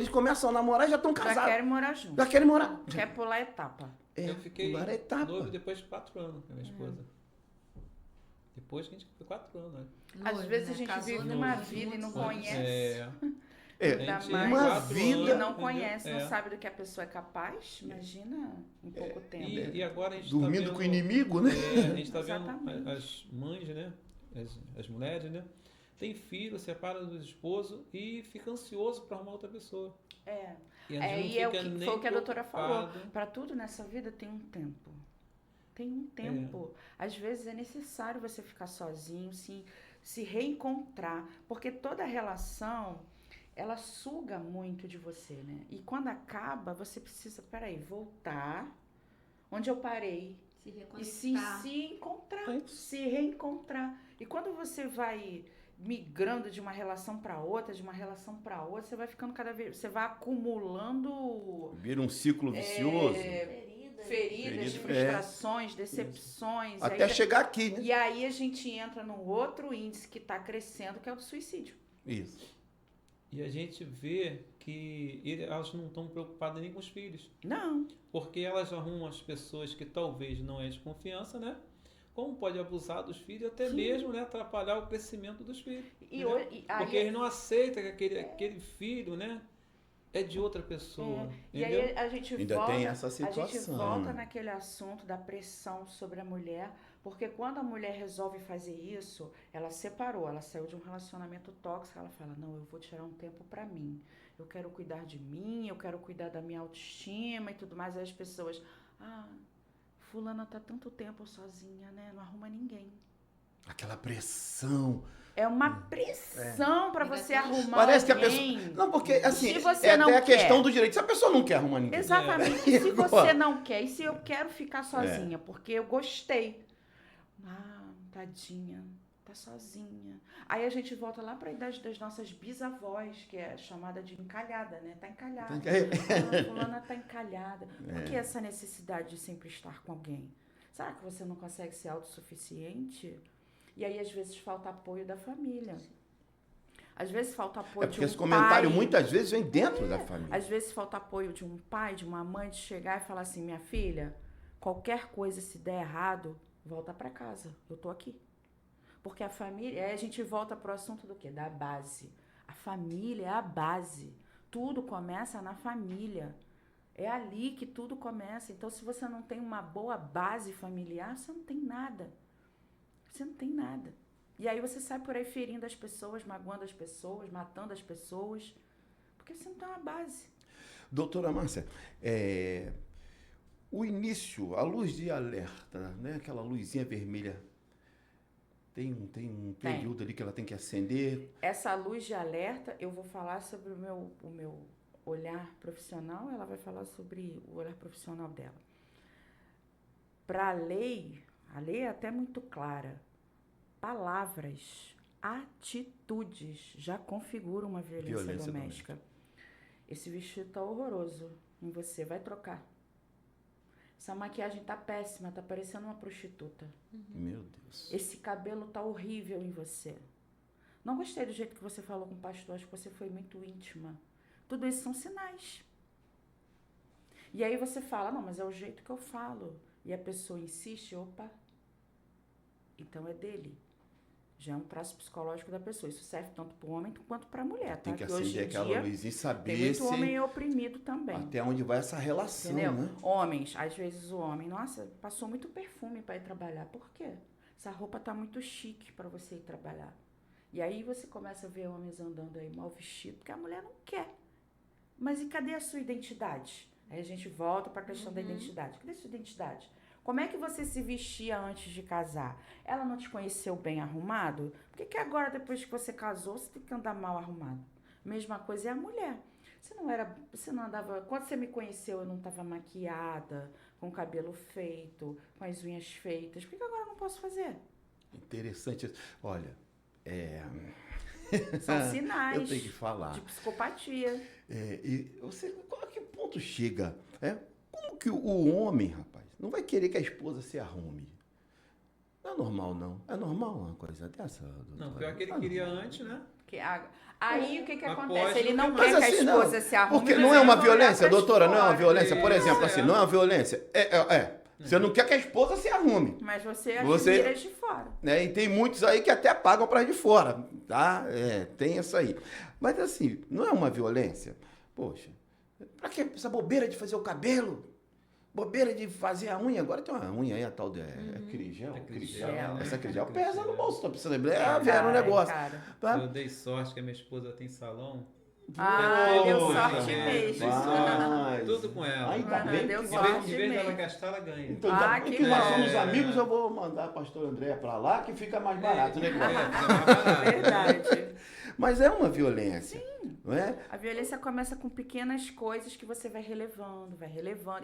começam a namorar e já estão Já casados. querem morar junto. Já querem morar. Quer pular etapa. Eu fiquei pular a etapa. noivo depois de 4 anos com a minha esposa. Depois que a gente foi 4 anos, né? Às Noivo, vezes né? a gente Casou vive depois uma de vida e não muitos anos. conhece. Ainda Gente, mais uma 4 vida- que anos, não entendeu? conhece, não É. sabe do que a pessoa é capaz, imagina em pouco tempo. E agora a gente Dormindo tá vendo, com o inimigo, né? a gente está vendo Exatamente. as mães, né? As mulheres, né? Tem filho, separa do esposo e fica ansioso para arrumar outra pessoa. É. E a gente E é não o fica que nem foi o que a doutora falou. preocupado. Para tudo nessa vida tem um tempo. Tem um tempo. Às vezes é necessário você ficar sozinho, se reencontrar, porque toda relação ela suga muito de você, né? E quando acaba, você precisa, voltar onde eu parei Se e se reconectar. encontrar, se reencontrar. E quando você vai migrando de uma relação para outra, você vai ficando cada vez, você vai acumulando Vira um ciclo vicioso. Feridas. feridas, frustrações, decepções. Até chegar aqui, né? E aí a gente entra num outro índice que está crescendo, que é o do suicídio. Isso. E a gente vê que elas não estão preocupadas nem com os filhos. Não. Porque elas arrumam as pessoas que talvez não é de confiança, né? Como pode abusar dos filhos, até mesmo, né, atrapalhar o crescimento dos filhos. E, né? aí, Porque eles não aceitam que aquele filho, né, é de outra pessoa. E Entendeu? aí a gente Ainda volta, tem essa a gente situação, volta né? naquele assunto da pressão sobre a mulher, porque quando a mulher resolve fazer isso, ela separou, ela saiu de um relacionamento tóxico, ela fala, não, eu vou tirar um tempo pra mim, eu quero cuidar de mim, eu quero cuidar da minha autoestima e tudo mais. Aí as pessoas, fulana tá tanto tempo sozinha, né, não arruma ninguém. Aquela pressão. É uma pressão pra você arrumar Parece que a alguém. pessoa. Não, porque assim, Se você é não até a quer. questão do direito. Se a pessoa não quer arrumar ninguém. Exatamente. E se você não quer? E se eu quero ficar sozinha? Porque eu gostei. Tadinha, tá sozinha. Aí a gente volta lá para a idade das nossas bisavós, que é chamada de encalhada, né? Tá encalhada. Fulana tá encalhada. Por que essa necessidade de sempre estar com alguém? Será que você não consegue ser autossuficiente? E aí, às vezes, falta apoio da família. Às vezes falta apoio de Porque um esse comentário pai. muitas vezes vem dentro da família. Às vezes falta apoio de um pai, de uma mãe, de chegar e falar assim, minha filha, qualquer coisa se der errado, volta para casa, eu tô aqui. Porque a família, aí a gente volta pro assunto do quê? Da base. A família é a base. Tudo começa na família. É ali que tudo começa. Então, se você não tem uma boa base familiar, você não tem nada. Você não tem nada. E aí você sai por aí ferindo as pessoas, magoando as pessoas, matando as pessoas, porque você não tem uma base. Doutora Márcia, o início, a luz de alerta, né? Aquela luzinha vermelha, tem um período ali que ela tem que acender. Essa luz de alerta, eu vou falar sobre o meu olhar profissional, ela vai falar sobre o olhar profissional dela. Para a lei é até muito clara. Palavras, atitudes já configuram uma violência doméstica. Esse vestido tá horroroso em você, vai trocar. Essa maquiagem tá péssima, tá parecendo uma prostituta. Meu Deus. Esse cabelo tá horrível em você. Não gostei do jeito que você falou com o pastor, acho que você foi muito íntima. Tudo isso são sinais. E aí você fala, não, mas é o jeito que eu falo. E a pessoa insiste, opa, então é dele. Já é um traço psicológico da pessoa. Isso serve tanto para o homem quanto para a mulher, tá? Tem que hoje acender em aquela dia luzinha e saber tem muito se homem oprimido também. até onde vai essa relação, Entendeu? né? Homens, às vezes o homem, nossa, passou muito perfume para ir trabalhar. Por quê? Essa roupa tá muito chique para você ir trabalhar. E aí você começa a ver homens andando aí mal vestidos, porque a mulher não quer. Mas e cadê a sua identidade? Aí a gente volta para a questão da identidade. Cadê a sua identidade? Como é que você se vestia antes de casar? Ela não te conheceu bem arrumado? Por que agora, depois que você casou, você tem que andar mal arrumado? Mesma coisa é a mulher. Você não andava... Quando você me conheceu, eu não estava maquiada, com o cabelo feito, com as unhas feitas. Por que agora eu não posso fazer? Interessante. Olha, São sinais eu tenho que falar. de psicopatia. E você, a que ponto chega? Como que o homem, rapaz, não vai querer que a esposa se arrume? Não é normal, não. É normal uma coisa dessa? Não, pior que ele queria antes, né? Aí o que Após acontece? Ele não não quer Mas que a assim, não. esposa se arrume. Porque mas não é ele uma vai olhar violência, pra doutora, não é uma fora. violência. Por Isso, exemplo, assim, não é uma violência. Você não quer que a esposa se arrume. Mas você Você- admira de fora. Né? E tem muitos aí que até pagam para de fora, tá? Tem isso aí. Mas assim, não é uma violência? Poxa, pra que essa bobeira de fazer o cabelo? Bobeira de fazer a unha? Agora tem uma unha aí, a tal de crigel. Crigel, né? Essa crigel Crigel. pesa no bolso, tá precisando lembrar, era um negócio. Cara. Tá? Eu dei sorte que a minha esposa tem salão. Deu Poxa, sorte mesmo. Dei sorte. Tudo com ela. Ainda bem deu que Em sorte. vez, em vez dela mesmo. gastar, ela ganha. Então, Que que nós bom. somos amigos, eu vou mandar a pastor André pra lá, que fica mais barato, né? fica mais barato. Verdade. Mas é uma violência, não é? A violência começa com pequenas coisas que você vai relevando.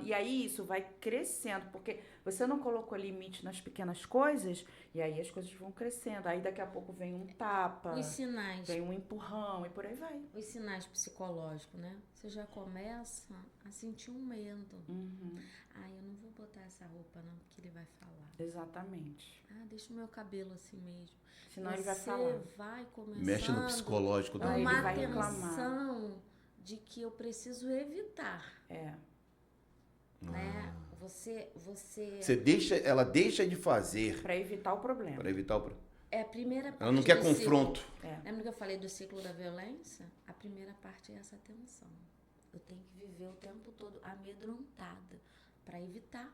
E aí isso vai crescendo, porque você não colocou limite nas pequenas coisas, e aí as coisas vão crescendo. Aí daqui a pouco vem um tapa, Os sinais. vem um empurrão e por aí vai. Os sinais psicológicos, né? Você já começa a sentir um medo. Uhum, Eu não vou botar essa roupa não, porque ele vai falar. exatamente. Deixa o meu cabelo assim mesmo. Senão ele vai falar. Você vai começando Mexe no psicológico da Aí ele uma vai reclamar. atenção de que eu preciso evitar, É. né? Ela deixa de fazer Pra evitar o problema. para evitar o problema. É a primeira parte. Ela não quer do confronto. ciclo. Lembra que eu falei do ciclo da violência? A primeira parte é essa tensão. Eu tenho que viver o tempo todo amedrontada para evitar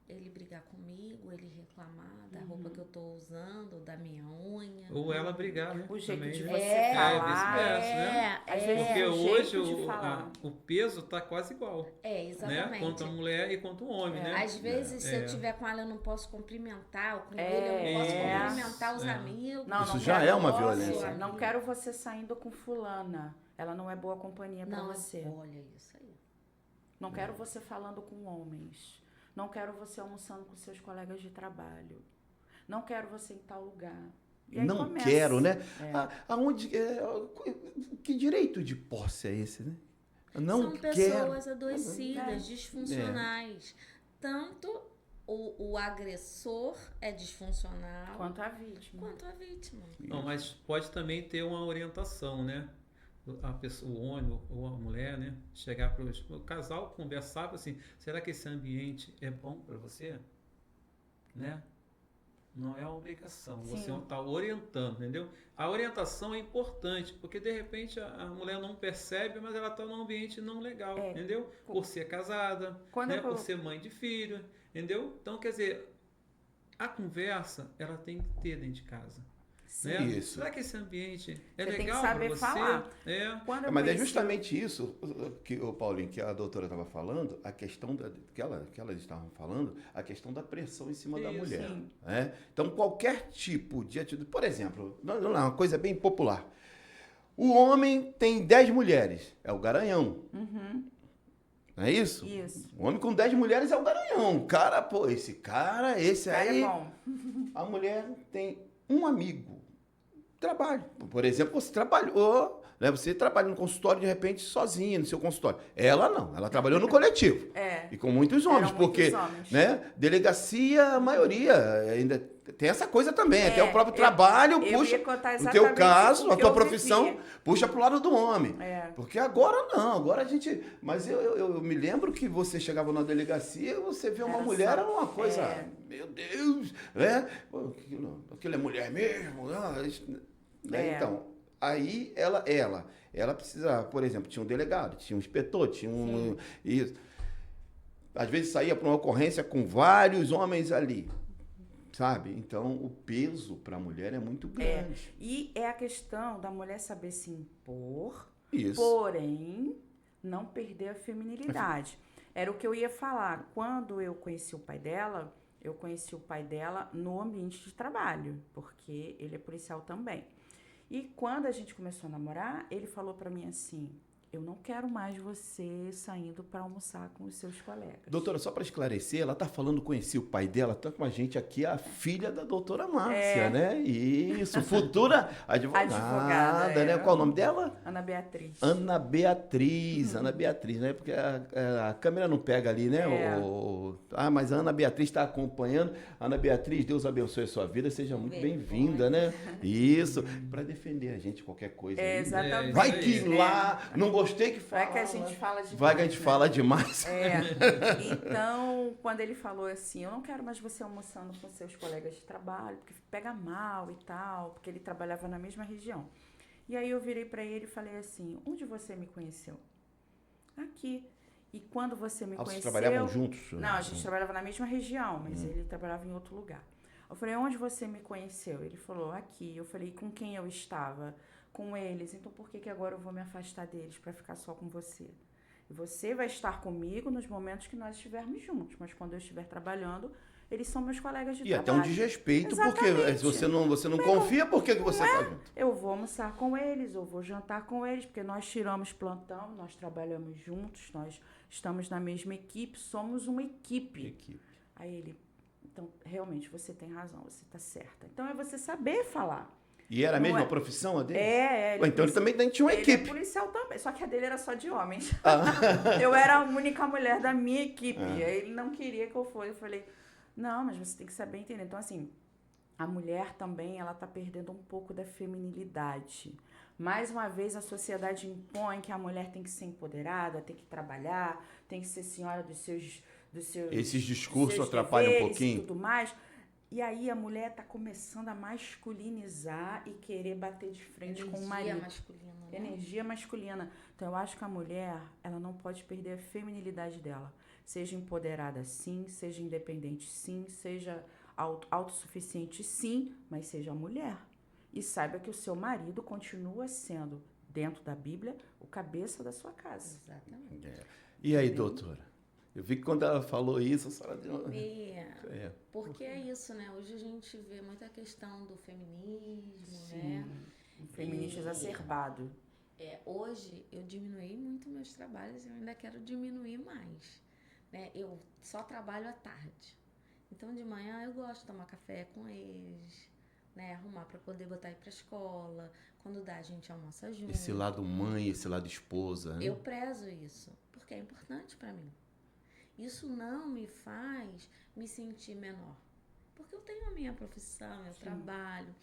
ele brigar comigo, ele reclamar da roupa que eu tô usando, da minha unha. Ou ela brigar, né? O jeito Também, de né? você falar. vice-versa, né? Às vezes Porque o hoje jeito de falar. o peso tá quase igual, né? Exatamente. Quanto a mulher e quanto o homem, né? Às vezes, se É. eu tiver com ela, eu não posso cumprimentar, ou com ele, eu não posso É. cumprimentar os É. amigos. Não, Isso não já quero é uma você, violência. Não quero você saindo com fulana. Ela não é boa companhia pra Não, você. olha isso aí. Não quero você falando com homens. Não quero você almoçando com seus colegas de trabalho. Não quero você em tal lugar. E aí Não começa. quero, né? É. Que direito de posse é esse, né? Não São quero. pessoas adoecidas, É. disfuncionais. Tanto o agressor é disfuncional, Quanto a vítima. quanto a vítima. Não, mas pode também ter uma orientação, né? A pessoa, o homem ou a mulher, né? Chegar para o casal, conversar assim, será que esse ambiente é bom para você? Né? Não é uma obrigação, você Sim. está orientando, entendeu? A orientação é importante, porque de repente a mulher não percebe, mas ela está num ambiente não legal, entendeu? Por ser casada, Quando né? eu Por ser mãe de filho, entendeu? Então, quer dizer, a conversa, ela tem que ter dentro de casa. Né? Isso. Será que esse ambiente é Você tem que legal saber para você? falar. É. Quando eu Mas é conheci- justamente isso que o Paulinho, que a doutora estava falando, a questão que elas estavam falando, a questão da pressão em cima da Isso, mulher. sim. Né? Então, qualquer tipo de atitude, por exemplo, uma coisa bem popular. O homem tem 10 mulheres, é o garanhão. Uhum, Não é isso? isso. O homem com 10 mulheres é o garanhão. O cara, pô, esse Cara aí. é bom. A mulher tem um amigo. Trabalho. Por exemplo, você trabalhou, né? Você trabalha no consultório, de repente, sozinha no seu consultório. Ela não, ela trabalhou no coletivo. É. E com muitos homens, Eram muitos porque, homens. né? Delegacia, a maioria, ainda tem essa coisa também. Até o próprio trabalho eu puxa, ia contar no exatamente teu caso, o a que tua eu profissão, vivia. puxa pro lado do homem. É. Porque agora não, agora a gente... Mas eu me lembro que você chegava na delegacia, você vê uma Era mulher, só- era uma coisa... é. Meu Deus, né? Pô, aquilo é mulher mesmo, né? É. Então, aí ela precisa, por exemplo, tinha um delegado, tinha um inspetor, tinha um... Isso. Às vezes saía para uma ocorrência com vários homens ali, sabe? Então, o peso para a mulher é muito grande. E é a questão da mulher saber se impor, Isso. porém não perder a feminilidade. Era o que eu ia falar. Quando eu conheci o pai dela no ambiente de trabalho, porque ele é policial também. E quando a gente começou a namorar, ele falou pra mim assim: eu não quero mais você saindo para almoçar com os seus colegas. Doutora, só para esclarecer, ela está falando, conheci o pai dela, tá com a gente aqui, a filha da doutora Márcia, né? Isso, futura advogada, né? Qual o nome dela? Ana Beatriz. Ana Beatriz, né? Porque a câmera não pega ali, né? É. Mas a Ana Beatriz está acompanhando. Ana Beatriz, Deus abençoe a sua vida, seja muito bem-vinda, né? Isso, para defender a gente qualquer coisa. aí. Exatamente. Vai que É. lá não gostou gostei que fala. Vai que a gente fala demais. Vai que a gente né? fala demais. Então, quando ele falou assim, eu não quero mais você almoçando com seus colegas de trabalho, porque pega mal e tal, porque ele trabalhava na mesma região. E aí eu virei para ele e falei assim, onde você me conheceu? Aqui. E quando você me Vocês conheceu... trabalhavam juntos? Não, a gente trabalhava na mesma região, mas ele trabalhava em outro lugar. Eu falei, onde você me conheceu? Ele falou, aqui. Eu falei, com quem eu estava? Com eles. Então, por que agora eu vou me afastar deles para ficar só com você? E você vai estar comigo nos momentos que nós estivermos juntos, mas quando eu estiver trabalhando, eles são meus colegas de E trabalho. até um desrespeito, porque Exatamente. se você não confia, por que você tá junto? Eu vou almoçar com eles, eu vou jantar com eles, porque nós tiramos plantão, nós trabalhamos juntos, nós estamos na mesma equipe, somos uma equipe. Aí ele, então, realmente, você tem razão, você está certa. Então, é você saber falar. E era a Não mesma é- profissão a dele? Ele Então ele também tinha uma ele equipe. é policial também, só que a dele era só de homens. Eu era a única mulher da minha equipe. Aí ele não queria que eu fosse. Eu falei, não, mas você tem que saber entender. Então, assim, a mulher também, ela tá perdendo um pouco da feminilidade. Mais uma vez, a sociedade impõe que a mulher tem que ser empoderada, tem que trabalhar, tem que ser senhora dos seus Esses dos discursos seus atrapalham um deveres pouquinho? e tudo mais. E aí a mulher tá começando a masculinizar e querer bater de frente com o marido. masculina, né? Energia masculina. Então, eu acho que a mulher, ela não pode perder a feminilidade dela. Seja empoderada, sim. Seja independente, sim. Seja autossuficiente, sim. Mas seja mulher. E saiba que o seu marido continua sendo, dentro da Bíblia, o cabeça da sua casa. Exatamente. E aí, doutora? Eu vi que quando ela falou isso, a senhora deu... Porque é isso, né? Hoje a gente vê muita questão do feminismo, Sim. né? Um feminismo E- exacerbado. Hoje eu diminuí muito meus trabalhos e eu ainda quero diminuir mais. Né? Eu só trabalho à tarde. Então de manhã eu gosto de tomar café com eles, né? Arrumar para poder botar ir para escola. Quando dá, a gente almoça junto. Esse lado mãe, esse lado esposa, né? Eu prezo isso, porque é importante para mim. Isso não me faz me sentir menor. Porque eu tenho a minha profissão, eu trabalho.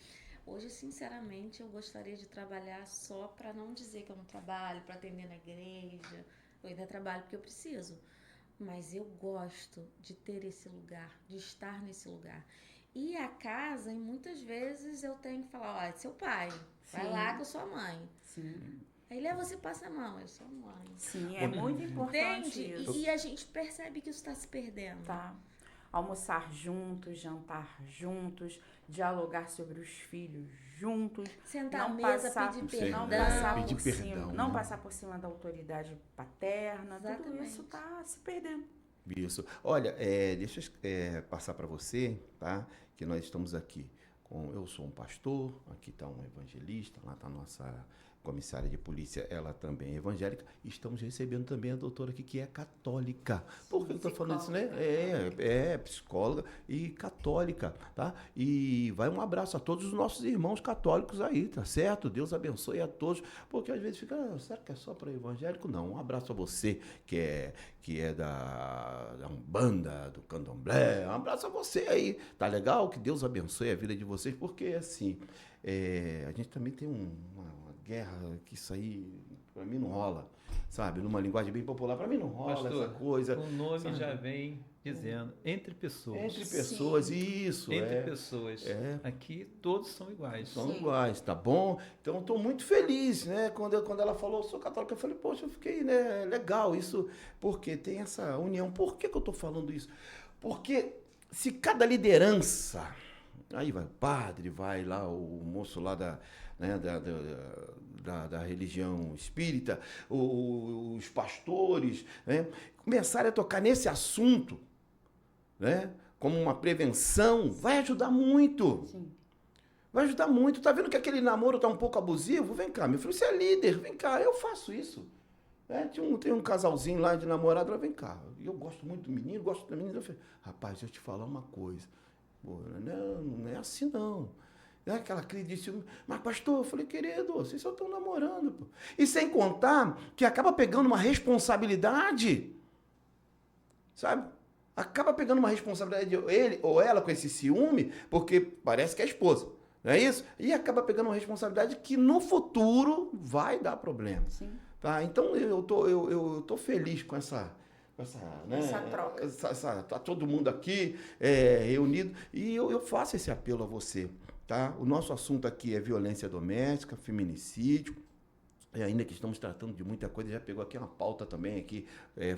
Hoje, sinceramente, eu gostaria de trabalhar só para não dizer que eu não trabalho, para atender na igreja. Eu ainda trabalho porque eu preciso. Mas eu gosto de ter esse lugar, de estar nesse lugar. E a casa, e muitas vezes eu tenho que falar, ó, é seu pai, vai Sim. lá que eu sou a mãe. Sim. Aí leva você passa a mão, eu sou a mãe. Sim, é muito importante Entende? isso. E a gente percebe que isso está se perdendo. Tá. Almoçar juntos, jantar juntos, dialogar sobre os filhos juntos, Sentar à não mesa, passar, pedir Sim, não perdão. passar pedir por perdão, cima, né? não passar por cima da autoridade paterna, tudo Exatamente. isso tá se perdendo. Isso. Olha, deixa eu passar para você, tá? Que nós estamos aqui eu sou um pastor, aqui está um evangelista, lá está a nossa comissária de polícia, ela também é evangélica, e estamos recebendo também a doutora aqui, que é católica. Por que eu estou falando isso, né? É psicóloga e católica, tá? E vai um abraço a todos os nossos irmãos católicos aí, tá certo? Deus abençoe a todos, porque às vezes fica, será que é só para evangélico? Não, um abraço a você, que é da Umbanda, do Candomblé, um abraço a você aí, tá legal? Que Deus abençoe a vida de vocês, porque assim, a gente também tem uma guerra que isso aí, pra mim, não rola, sabe? Numa linguagem bem popular, pra mim não rola. Pastor, essa coisa. o nome sabe? já vem dizendo, entre pessoas. Entre pessoas, isso. Entre pessoas. É. Aqui todos são iguais. São iguais, tá bom? Então, estou muito feliz, né? Quando ela falou, eu sou católica, eu falei, poxa, eu fiquei, né? Legal isso, porque tem essa união. Por que eu estou falando isso? Porque se cada liderança, aí vai o padre, vai lá o moço lá da religião espírita, os pastores, né? Começarem a tocar nesse assunto, né? Como uma prevenção, vai ajudar muito. Sim. Vai ajudar muito. Tá vendo que aquele namoro tá um pouco abusivo? Vem cá, meu filho, você é líder, vem cá, eu faço isso. Tem um casalzinho lá de namorado, lá, vem cá. Eu gosto muito do menino, gosto da menina. Eu falei, rapaz, deixa eu te falar uma coisa. Pô, não é assim não. Aquela crise de ciúme. Mas, pastor, eu falei, querido, vocês só estão namorando. Pô. E sem contar que acaba pegando uma responsabilidade. Sabe? Acaba pegando uma responsabilidade, ele ou ela com esse ciúme, porque parece que é a esposa. Não é isso? E acaba pegando uma responsabilidade que no futuro vai dar problema. Sim. Tá? Então eu tô feliz com né? Essa troca. Tá todo mundo aqui reunido e eu faço esse apelo a você, tá? O nosso assunto aqui é violência doméstica, feminicídio. E ainda que estamos tratando de muita coisa, já pegou aqui uma pauta também aqui,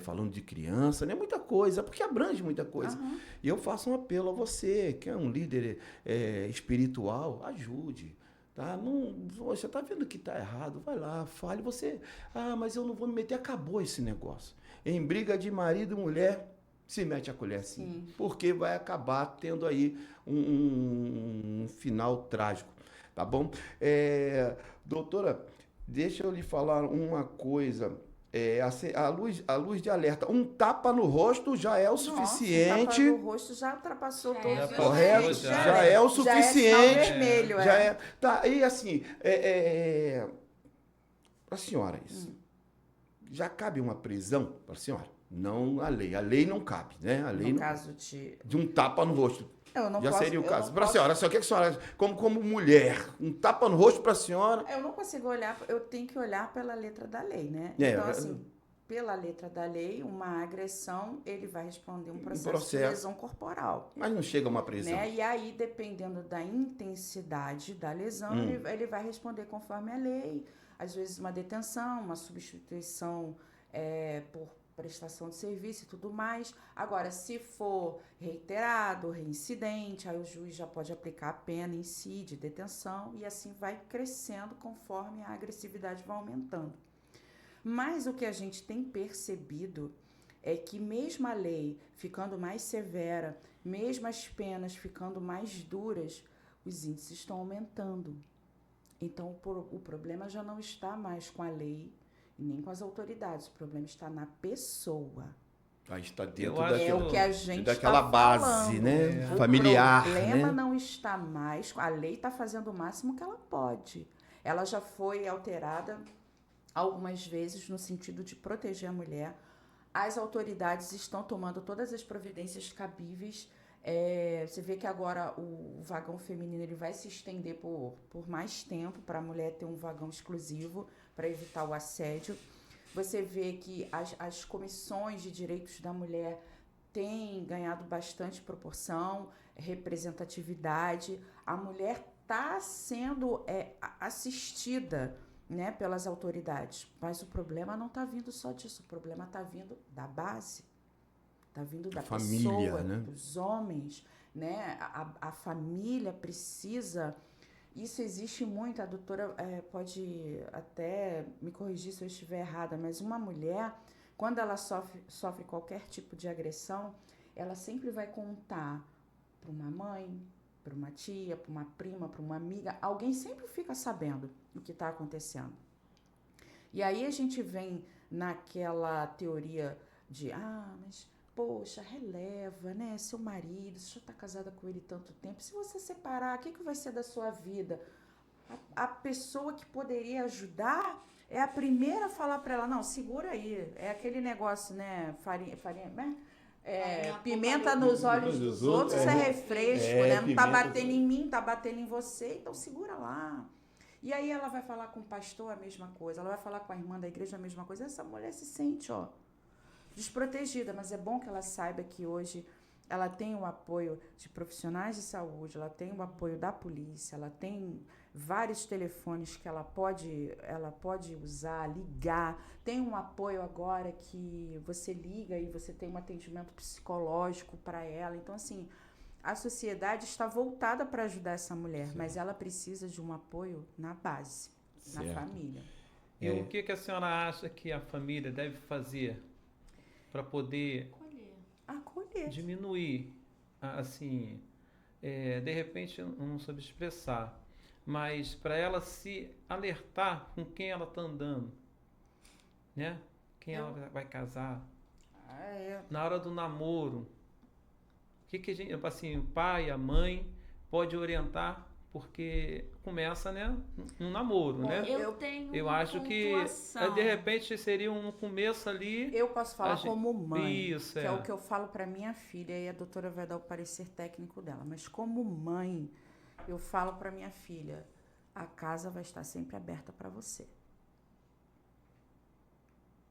falando de criança, né? Muita coisa, porque abrange muita coisa. Aham. E eu faço um apelo a você, que é um líder espiritual, ajude. Tá? Não, você está vendo que está errado, vai lá, fale. Você, mas eu não vou me meter, acabou esse negócio. Em briga de marido e mulher, se mete a colher sim. Porque vai acabar tendo aí um final trágico, tá bom? Doutora, deixa eu lhe falar uma coisa. A luz de alerta. Um tapa no rosto já é o suficiente. Um tapa no rosto já ultrapassou Já todos é os Correto? limites, Já é o Já é sinal suficiente. vermelho, Já é. Tá, e assim, a senhora, isso. Já cabe uma prisão para a senhora? Não a lei. A lei não cabe, né? A lei No não, caso de... de um tapa no rosto. Eu não Já posso, seria o eu caso. não Para a posso- senhora, só que a senhora, como mulher, um tapa no rosto para a senhora. Eu não consigo olhar, eu tenho que olhar pela letra da lei, né? É, Então, assim, pela letra da lei, uma agressão, ele vai responder um processo de processo. lesão corporal. Mas não chega a uma prisão. Né? E aí, dependendo da intensidade da lesão, ele vai responder conforme a lei. Às vezes, uma detenção, uma substituição por prestação de serviço e tudo mais. Agora, se for reiterado, reincidente, aí o juiz já pode aplicar a pena em si de detenção e assim vai crescendo conforme a agressividade vai aumentando. Mas o que a gente tem percebido é que mesmo a lei ficando mais severa, mesmo as penas ficando mais duras, os índices estão aumentando. Então, o problema já não está mais com a lei e nem com as autoridades, o problema está na pessoa. Aí está Eu dentro acho- É o que a gente daquela está base, falando. né? O Familiar, problema né? não está mais... A lei está fazendo o máximo que ela pode. Ela já foi alterada algumas vezes no sentido de proteger a mulher. As autoridades estão tomando todas as providências cabíveis. Você vê que agora o vagão feminino ele vai se estender por mais tempo para a mulher ter um vagão exclusivo para evitar o assédio. Você vê que as comissões de direitos da mulher têm ganhado bastante proporção, representatividade. A mulher está sendo assistida, né, pelas autoridades. Mas o problema não está vindo só disso, o problema está vindo da base. Está vindo da família, pessoa, né? dos homens, né? A família precisa... Isso existe muito, a doutora pode até me corrigir se eu estiver errada, mas uma mulher, quando ela sofre qualquer tipo de agressão, ela sempre vai contar para uma mãe, para uma tia, para uma prima, para uma amiga. Alguém sempre fica sabendo o que está acontecendo. E aí a gente vem naquela teoria de, mas... Poxa, releva, né? Seu marido, você já está casada com ele tanto tempo. Se você separar, o que vai ser da sua vida? A pessoa que poderia ajudar é a primeira a falar para ela, não, segura aí. É aquele negócio, né? Farinha, né? Pimenta nos olhos dos outros é refresco, né? Não tá batendo em mim, tá batendo em você, então segura lá. E aí ela vai falar com o pastor a mesma coisa, ela vai falar com a irmã da igreja a mesma coisa. Essa mulher se sente, desprotegida, mas é bom que ela saiba que hoje ela tem o apoio de profissionais de saúde, ela tem o apoio da polícia, ela tem vários telefones que ela pode usar, ligar, tem um apoio agora que você liga e você tem um atendimento psicológico para ela. Então, assim, a sociedade está voltada para ajudar essa mulher, mas ela precisa de um apoio na base, na família. E o que a senhora acha que a família deve fazer para poder Acolher. diminuir, assim, de repente, eu não soube expressar, mas para ela se alertar com quem ela está andando, né? Quem ela vai casar, na hora do namoro, o que a gente, assim, o pai, a mãe pode orientar, porque começa, né, um namoro, Bom, né? eu acho que de repente seria um começo ali. Eu posso falar como mãe, Isso, que é o que eu falo para minha filha, e a doutora vai dar o parecer técnico dela, mas como mãe, eu falo para minha filha, a casa vai estar sempre aberta para você.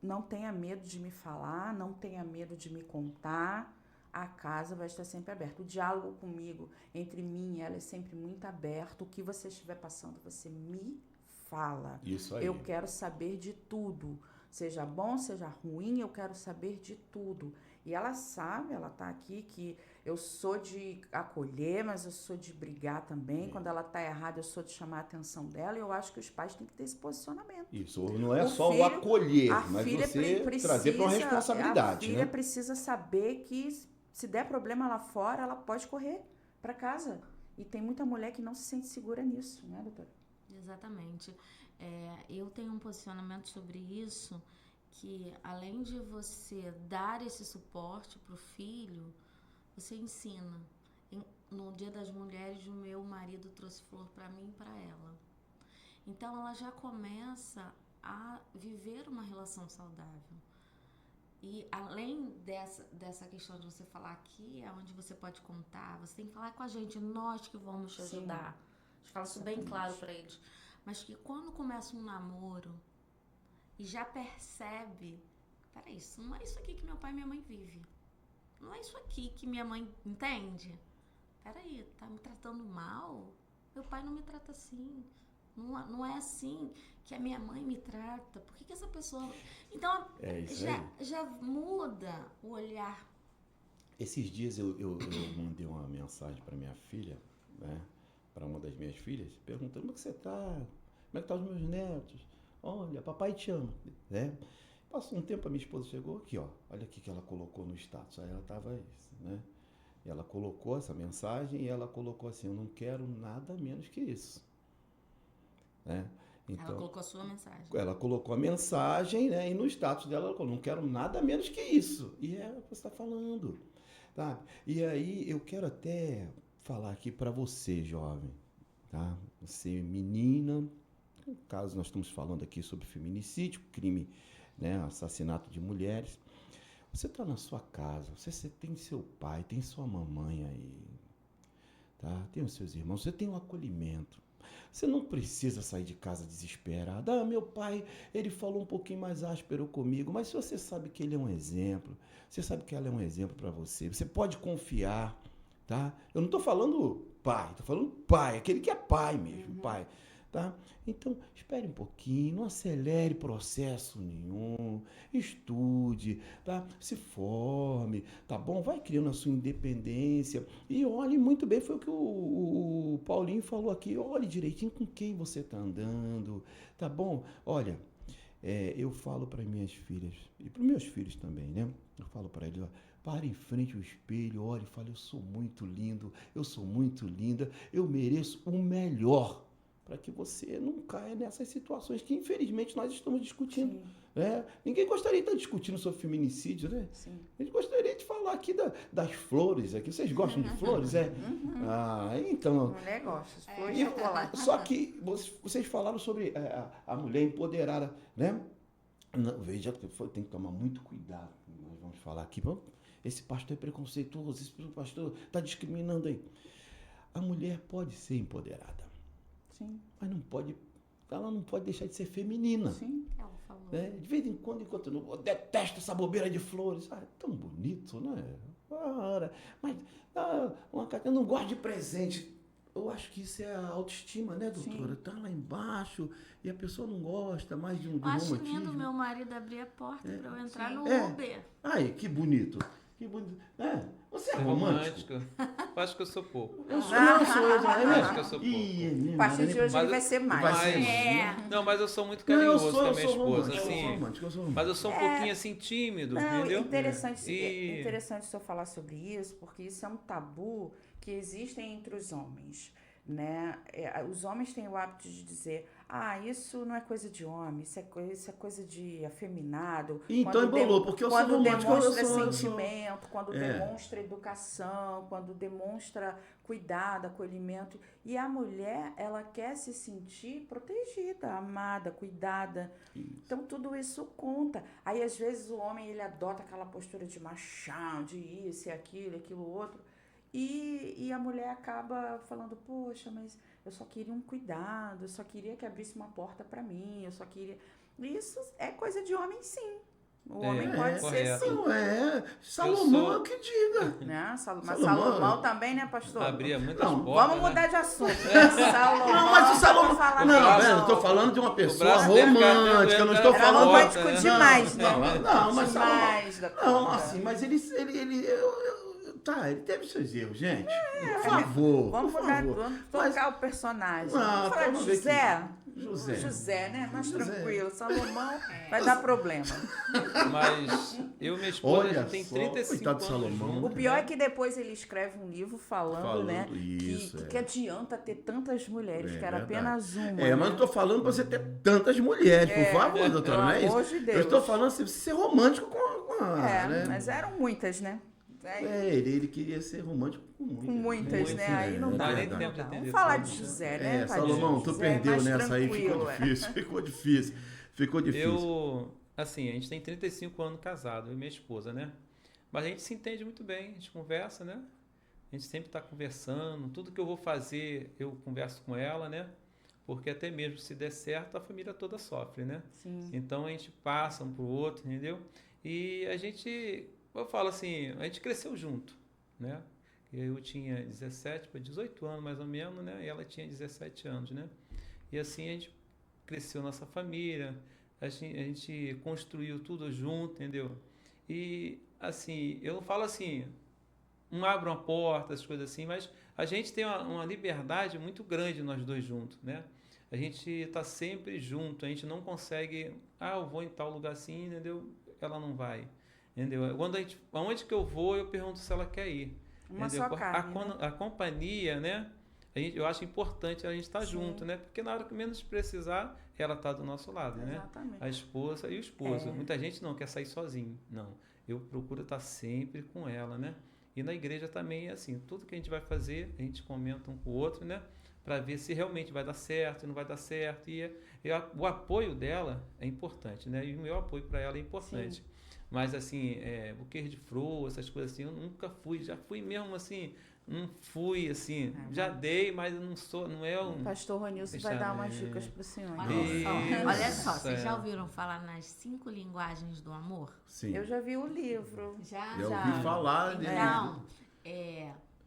não tenha medo de me falar, não tenha medo de me contar. A casa vai estar sempre aberta. O diálogo comigo, entre mim e ela, é sempre muito aberto. O que você estiver passando, você me fala. Isso aí. Eu quero saber de tudo. Seja bom, seja ruim, eu quero saber de tudo. E ela sabe, ela tá aqui, que eu sou de acolher, mas eu sou de brigar também. Quando ela tá errada, eu sou de chamar a atenção dela. E eu acho que os pais têm que ter esse posicionamento. Isso, não é O só filho- o acolher, A mas filha você precisa, trazer para uma a responsabilidade, filha né? precisa saber que se der problema lá fora, ela pode correr para casa. E tem muita mulher que não se sente segura nisso, né, doutora? Exatamente. Eu tenho um posicionamento sobre isso, que além de você dar esse suporte para o filho, você ensina. No Dia das Mulheres, o meu marido trouxe flor para mim e para ela. Então ela já começa a viver uma relação saudável. E além dessa questão de você falar aqui, é onde você pode contar, você tem que falar com a gente, nós que vamos te Sim. ajudar. A gente fala isso bem claro para eles. Mas que quando começa um namoro e já percebe, peraí, isso não é isso aqui que meu pai e minha mãe vivem. Não é isso aqui que minha mãe entende. Peraí, tá me tratando mal? Meu pai não me trata assim. Não é assim que a minha mãe me trata. Por que essa pessoa... Então, Isso já muda o olhar. Esses dias eu mandei uma mensagem para minha filha, né? Para uma das minhas filhas, perguntando como é que você tá? Como é que tá os meus netos? Olha, papai te ama, né? Passou um tempo, a minha esposa chegou aqui, ó. Olha aqui que ela colocou no status. Aí ela tava isso, né? E ela colocou essa mensagem e ela colocou assim, eu não quero nada menos que isso. Né? Então, Ela colocou a sua mensagem. Ela colocou a mensagem, né? E no status dela, ela colocou, não quero nada menos que isso. E é o que você está falando, tá? E aí eu quero até falar aqui para você, jovem, tá? Você, menina, no caso nós estamos falando aqui sobre feminicídio, crime, né? Assassinato de mulheres. Você está na sua casa, você tem seu pai, tem sua mamãe aí, tá? Tem os seus irmãos, você tem um acolhimento. Você não precisa sair de casa desesperado. Ah, meu pai, ele falou um pouquinho mais áspero comigo, mas se você sabe que ele é um exemplo, você sabe que ela é um exemplo para você, você pode confiar, tá? Eu não estou falando pai, estou falando pai, aquele que é pai mesmo, pai, tá? Então, espere um pouquinho, não acelere processo nenhum, estude, tá? Se forme, tá bom? Vai criando a sua independência e olhe muito bem, foi o que o Paulinho falou aqui, olhe direitinho com quem você está andando, tá bom? Olha, eu falo para minhas filhas e para meus filhos também, né? Eu falo para eles, ó, pare em frente ao espelho, olhe e fale, eu sou muito lindo, eu sou muito linda, eu mereço o melhor, para que você não caia nessas situações que, infelizmente, nós estamos discutindo. Né? Ninguém gostaria de estar discutindo sobre feminicídio, né? Sim. A gente gostaria de falar aqui das flores. Aqui. Vocês gostam de flores, é? Ah, então... Mulher gosta, flor e chocolate. Só que vocês falaram sobre a mulher empoderada, né? Não, veja, tem que tomar muito cuidado. Nós vamos falar aqui, esse pastor é preconceituoso, esse pastor está discriminando aí. A mulher pode ser empoderada. Sim. Mas ela não pode deixar de ser feminina. Sim. Ela falou. Né? De vez em quando, enquanto eu detesto essa bobeira de flores. Ah, é tão bonito, né? Mas eu não gosto de presente. Eu acho que isso é a autoestima, né, doutora? Sim. Tá lá embaixo e a pessoa não gosta mais de um Acho romantismo. lindo meu marido abrir a porta para eu entrar no É. Uber. Ai, que bonito. Que bonito. Você é romântico? Eu acho que eu sou pouco. Eu sou, não, sou eu. Acho que eu sou pouco. A partir de hoje ele vai ser mais. Vai ser Mas- Não, mas eu sou muito Não, carinhoso com a eu minha sou esposa, romântico, assim. eu sou romântico. Mas eu sou um pouquinho assim tímido, Não, entendeu? interessante E- o senhor falar sobre isso, porque isso é um tabu que existe entre os homens, né? Os homens têm o hábito de dizer, isso não é coisa de homem, isso é coisa de afeminado. Então embolou, porque eu sou quando romântico, demonstra eu sou- sentimento, quando demonstra educação, quando demonstra cuidado, acolhimento. E a mulher, ela quer se sentir protegida, amada, cuidada. Então tudo isso conta. Aí às vezes o homem ele adota aquela postura de machão, de isso e aquilo outro. E a mulher acaba falando, poxa, mas eu só queria um cuidado, eu só queria que abrisse uma porta para mim, eu só queria... Isso é coisa de homem, sim. O homem É, pode ser correto. sim, Não é. Salomão é o que diga. né? Mas Salomão- Salomão também, né, pastor? Abria muitas Não, portas. Vamos né? mudar de assunto. Né? Salomão, Não, mas o Salomão. vamos falar Não, braço- velho, eu tô falando de uma pessoa braço dele romântica, eu não estou Era falando. romântico né? demais, né? Não, mas demais da Não, conta. assim, mas tá, ele teve seus erros, gente. Por favor, Vamos por mudar, favor. vamos Mas- tocar o personagem. Não, Vamos falar de vamos ver José? aqui. José. José, né? Mais José. tranquilo. Salomão vai dar problema. Mas eu e minha esposa Olha tem só, 35 coitado do anos Salomão. juntos, O pior né? é que depois ele escreve um livro falando, né? Isso, Que adianta ter tantas mulheres, É que era verdade. apenas uma. É, mas né? não tô falando pra você ter tantas mulheres, por favor, doutora, pelo não é isso? amor de Deus. Eu estou falando assim, você ser romântico com a. É, né? mas eram muitas, né? É, ele queria ser romântico com muitas. Com muitas, né? Aí não dá. Dá nem não tempo de dá. atender Vamos falar todas, de né? José, né? É, tadinho? Salomão, tu José é perdeu mais nessa aí, tranquilo, ficou difícil. Assim, a gente tem 35 anos casado, eu e minha esposa, né? Mas a gente se entende muito bem, a gente conversa, né? A gente sempre está conversando, tudo que eu vou fazer, eu converso com ela, né? Porque até mesmo se der certo, a família toda sofre, né? Sim. Então a gente passa um pro outro, entendeu? E a gente, eu falo assim, a gente cresceu junto, né? Eu tinha 17 para 18 anos mais ou menos, né? E ela tinha 17 anos, né? E assim a gente cresceu nossa família, a gente construiu tudo junto, entendeu? E assim, eu falo assim, não abro uma porta, as coisas assim, mas a gente tem uma liberdade muito grande nós dois juntos, né? A gente está sempre junto, a gente não consegue, eu vou em tal lugar assim, entendeu? Ela não vai, entendeu? Aonde que eu vou, eu pergunto se ela quer ir. Uma entendeu? só carne, né? A companhia, né? Eu acho importante a gente estar junto, né? Porque na hora que menos precisar, ela está do nosso lado, né? Exatamente. A esposa e o esposo. É. Muita gente não quer sair sozinho. Não. Eu procuro estar sempre com ela, né? E na igreja também é assim. Tudo que a gente vai fazer, a gente comenta um com o outro, né? Para ver se realmente vai dar certo, não vai dar certo. O apoio dela é importante, né? E o meu apoio para ela é importante. Sim. Mas assim, buquê de flor, essas coisas assim, eu nunca fui. Já fui mesmo assim, não fui assim. Já dei, mas eu não é um... Pastor Ronilson vai dar umas dicas para o senhor. Olha só, vocês já ouviram falar nas 5 linguagens do amor? Sim. Eu já vi o livro. Já? Eu ouvi falar dele. Então,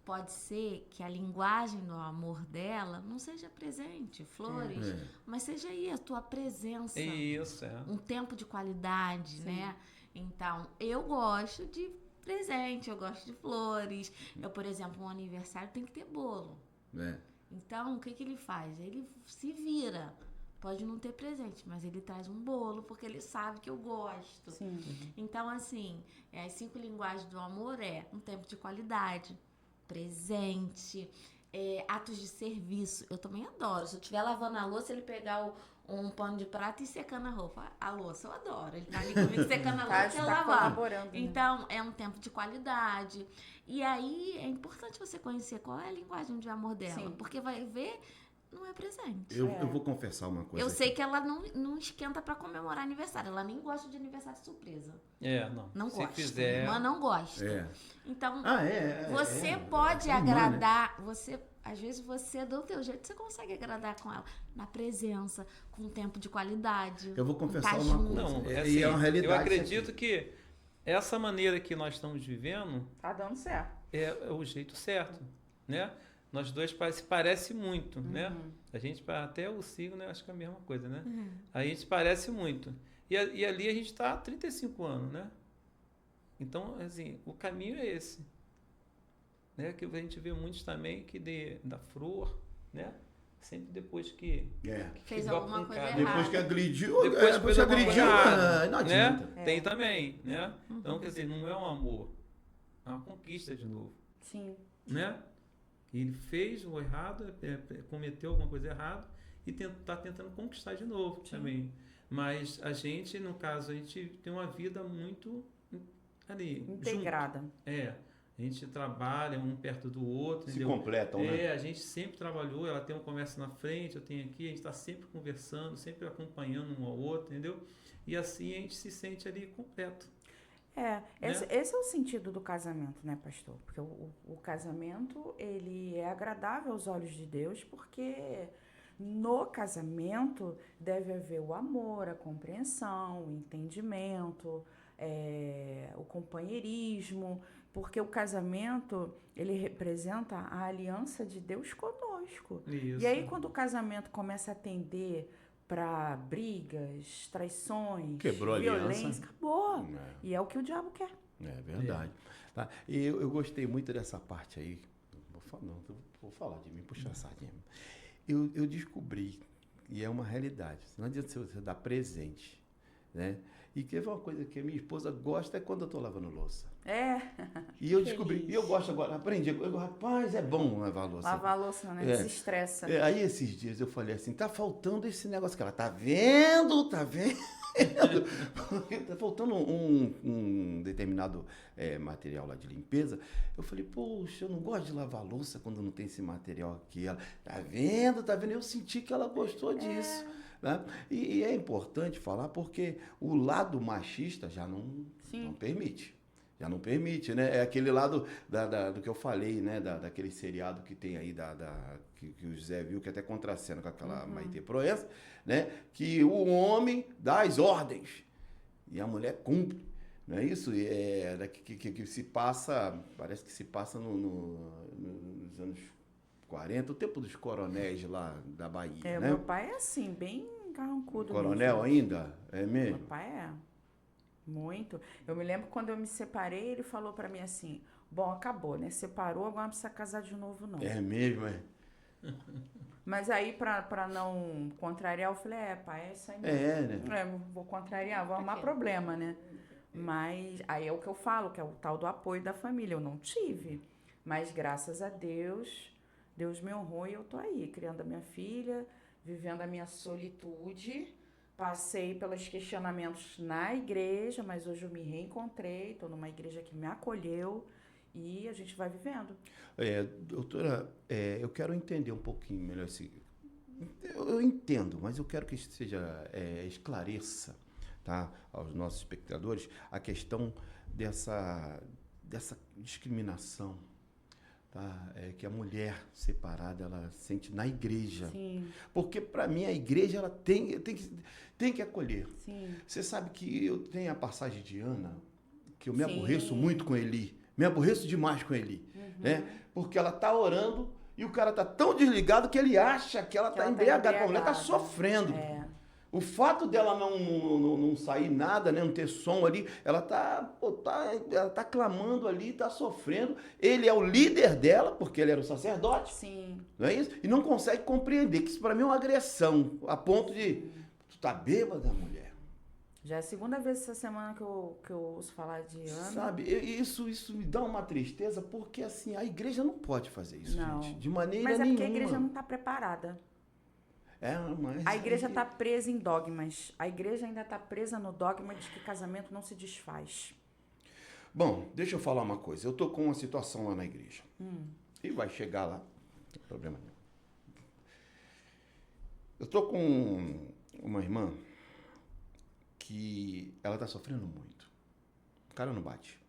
pode ser que a linguagem do amor dela não seja presente, flores, mas seja aí a tua presença. Isso, um tempo de qualidade, né? Então, eu gosto de presente, eu gosto de flores. Eu, por exemplo, um aniversário tem que ter bolo. Então, o que ele faz? Ele se vira. Pode não ter presente, mas ele traz um bolo, porque ele sabe que eu gosto. Sim. Então, assim, as 5 linguagens do amor um tempo de qualidade, presente, atos de serviço. Eu também adoro. Se eu estiver lavando a louça, ele pegar um pano de prata e secando a roupa. A louça eu adoro. Ele tá ali comigo secando a louça e eu lavando. Né? Então, é um tempo de qualidade. E aí, é importante você conhecer qual é a linguagem de amor dela. Sim. Porque vai ver, não é presente. Eu vou confessar uma coisa. Eu sei que ela não esquenta pra comemorar aniversário. Ela nem gosta de aniversário surpresa. Não. Não Se gosta. fizer... Mas não gosta. Então, você pode irmã, agradar, né? Às vezes você, do teu jeito, você consegue agradar com ela. Na presença, com um tempo de qualidade. Eu vou confessar uma junto. coisa. Não, E é uma realidade. Eu acredito que essa maneira que nós estamos vivendo... Tá dando certo. É o jeito certo, né? Nós dois se parece muito, né? A gente, até o signo, né? Acho que é a mesma coisa, né? A gente parece muito. E ali a gente está há 35 anos, né? Então, assim, o caminho é esse. Né? Que a gente vê muitos também que da flor, né? Sempre depois que fez alguma coisa errada. Depois que agrediu, depois que agrediu, não adianta. Né? Tem também, né? Então, quer dizer, não é um amor, é uma conquista de novo. Sim. Né? Ele fez o errado, cometeu alguma coisa errada e está tentando conquistar de novo também. Mas a gente, no caso, a gente tem uma vida muito ali, integrada. Junto. A gente trabalha um perto do outro. Se completam, né? A gente sempre trabalhou, ela tem um comércio na frente, eu tenho aqui, a gente está sempre conversando, sempre acompanhando um ao outro, entendeu? E assim a gente se sente ali completo. Esse é o sentido do casamento, né, pastor? Porque o casamento, ele é agradável aos olhos de Deus, porque no casamento deve haver o amor, a compreensão, o entendimento, o companheirismo, porque o casamento, ele representa a aliança de Deus conosco. Isso. E aí, quando o casamento começa a tender para brigas, traições, Quebrou a violência, aliança. acabou. É. E é o que o diabo quer. É verdade. Tá? E eu gostei muito dessa parte aí. Vou falar de mim, puxar a sardinha. Eu descobri, e é uma realidade, não adianta você dar presente, né? E que é uma coisa que a minha esposa gosta é quando eu estou lavando louça. E eu descobri, Feliz. e eu gosto agora, aprendi, rapaz, é bom lavar louça. Lavar a louça, né? Desestressa. Aí esses dias eu falei assim, tá faltando esse negócio que ela tá vendo, tá faltando um determinado material lá de limpeza. Eu falei, poxa, eu não gosto de lavar louça quando não tem esse material aqui. Ela, tá vendo? Eu senti que ela gostou disso. Né? E é importante falar porque o lado machista já não permite. Já não permite, né? É aquele lado do que eu falei, né? Daquele seriado que tem aí, que o José viu, que até contracena com aquela Maitê Proença, né? Que o homem dá as ordens e a mulher cumpre. Não é isso? Que se passa, parece que se passa nos anos 40, o tempo dos coronéis lá da Bahia, né? Meu pai é assim, bem carrancudo. Coronel mesmo. ainda? É mesmo? Meu pai é. Muito. Eu me lembro quando eu me separei, ele falou pra mim assim, bom, acabou, né? Separou, agora não precisa casar de novo, não. É mesmo, é? Mas aí, pra não contrariar, eu falei, pai, é isso aí mesmo. né? Vou contrariar, vou arrumar problema, né? Mas aí é o que eu falo, que é o tal do apoio da família. Eu não tive, mas graças a Deus, Deus me honrou e eu tô aí, criando a minha filha, vivendo a minha solitude. Passei pelos questionamentos na igreja, mas hoje eu me reencontrei, estou numa igreja que me acolheu e a gente vai vivendo. Doutora, eu quero entender um pouquinho melhor esse... Eu entendo, mas eu quero que esclareça, tá, aos nossos espectadores a questão dessa discriminação, tá? Que a mulher separada ela sente na igreja. Sim. Porque para mim a igreja ela tem que acolher. Sim. Você sabe que eu tenho a passagem de Ana, que eu me aborreço muito com Eli. Me aborreço demais com Eli, né? Porque ela tá orando e o cara tá tão desligado que ele acha que ela tá embriagada. A mulher tá sofrendo. O fato dela não sair nada, né, não ter som ali, ela tá clamando ali, tá sofrendo. Ele é o líder dela, porque ele era o sacerdote. Sim. Não é isso? E não consegue compreender que isso para mim é uma agressão, a ponto de tu tá bêbada, mulher. Já é a segunda vez essa semana que eu ouço falar de Ana. Sabe, isso me dá uma tristeza, porque assim, a igreja não pode fazer isso, Não. gente, de maneira nenhuma. Mas nenhuma. Porque a igreja não está preparada. Mas a igreja está presa em dogmas. A igreja ainda está presa no dogma de que casamento não se desfaz. Bom, deixa eu falar uma coisa. Eu tô com uma situação lá na igreja. E vai chegar lá. Não tem problema nenhum. Eu tô com uma irmã que ela tá sofrendo muito. O cara não bate.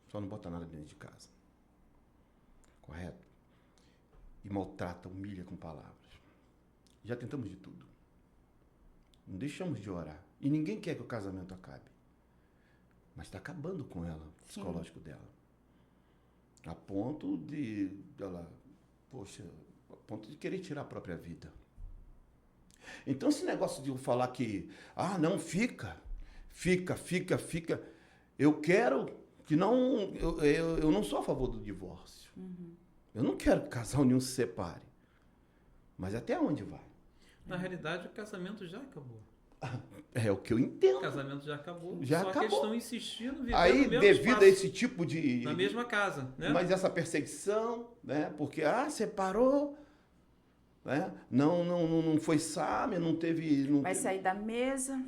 Só não bota nada dentro de casa. Correto? E maltrata, humilha com palavras. Já tentamos de tudo. Não deixamos de orar. E ninguém quer que o casamento acabe. Mas está acabando com ela, o psicológico dela. A ponto de querer tirar a própria vida. Então esse negócio de eu falar que, não, fica. Eu quero que não, eu não sou a favor do divórcio. Eu não quero que casal nenhum se separe. Mas até onde vai? Na realidade, o casamento já acabou. É o que eu entendo. O casamento já acabou. Já Só acabou. que eles estão insistindo, vivendo Aí, no mesmo devido espaço, a esse tipo de... na mesma casa, né? Mas essa perseguição, né? Porque, separou, né? Não foi sábia, não teve... Vai sair da mesa.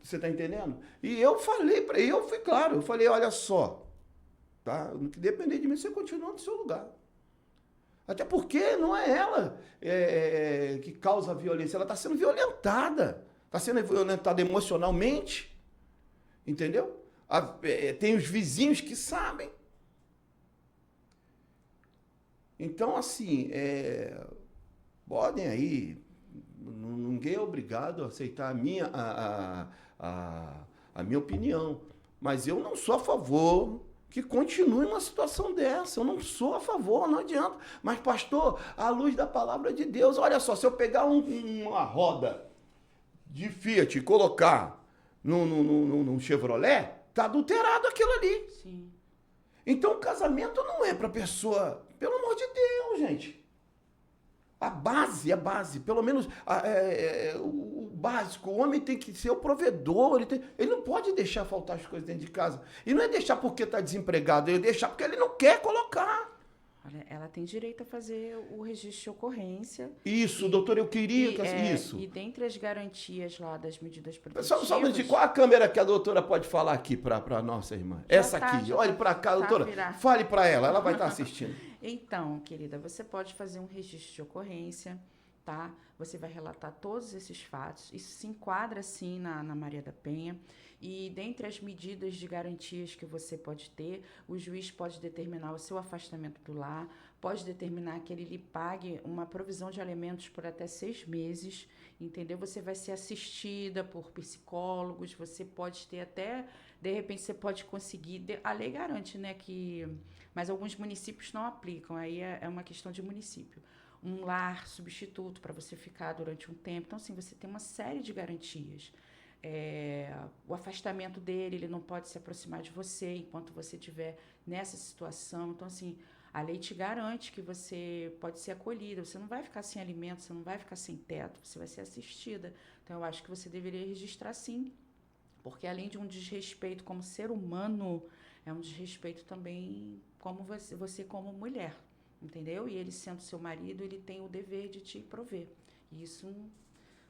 Você tá entendendo? E eu falei para ele, eu fui claro, eu falei, olha só, tá? No que depender de mim, você continua no seu lugar. Até porque não é ela que causa a violência, ela está sendo violentada. Está sendo violentada emocionalmente. Entendeu? Tem os vizinhos que sabem. Então, assim, podem aí, ninguém é obrigado a aceitar a a minha opinião. Mas eu não sou a favor que continue uma situação dessa. Eu não sou a favor, não adianta. Mas, pastor, à luz da palavra de Deus, olha só, se eu pegar uma roda de Fiat e colocar num Chevrolet, tá adulterado aquilo ali. Sim. Então, o casamento não é para pessoa... Pelo amor de Deus, gente. A base, pelo menos o básico. O homem tem que ser o provedor. Ele não pode deixar faltar as coisas dentro de casa. E não é deixar porque está desempregado, ele deixar porque ele não quer colocar. Olha, ela tem direito a fazer o registro de ocorrência. Isso, doutor, eu queria que isso. E dentre as garantias lá das medidas protetivas... Só um minutinho, qual a câmera que a doutora pode falar aqui para a nossa irmã? Essa aqui, olhe para cá, doutora. Fale para ela vai estar assistindo. Então, querida, você pode fazer um registro de ocorrência, tá? Você vai relatar todos esses fatos. Isso se enquadra, sim, na Maria da Penha. E dentre as medidas de garantias que você pode ter, o juiz pode determinar o seu afastamento do lar, pode determinar que ele lhe pague uma provisão de alimentos por até 6 meses, entendeu? Você vai ser assistida por psicólogos, você pode ter até, de repente, você pode conseguir... A lei garante, né, que... Mas alguns municípios não aplicam, aí é uma questão de município. Um lar substituto para você ficar durante um tempo. Então, assim, você tem uma série de garantias. O afastamento dele, ele não pode se aproximar de você enquanto você estiver nessa situação. Então, assim, a lei te garante que você pode ser acolhida, você não vai ficar sem alimento, você não vai ficar sem teto, você vai ser assistida. Então, eu acho que você deveria registrar sim, porque além de um desrespeito como ser humano, é um desrespeito também como você como mulher, entendeu? E ele sendo seu marido, ele tem o dever de te prover. E isso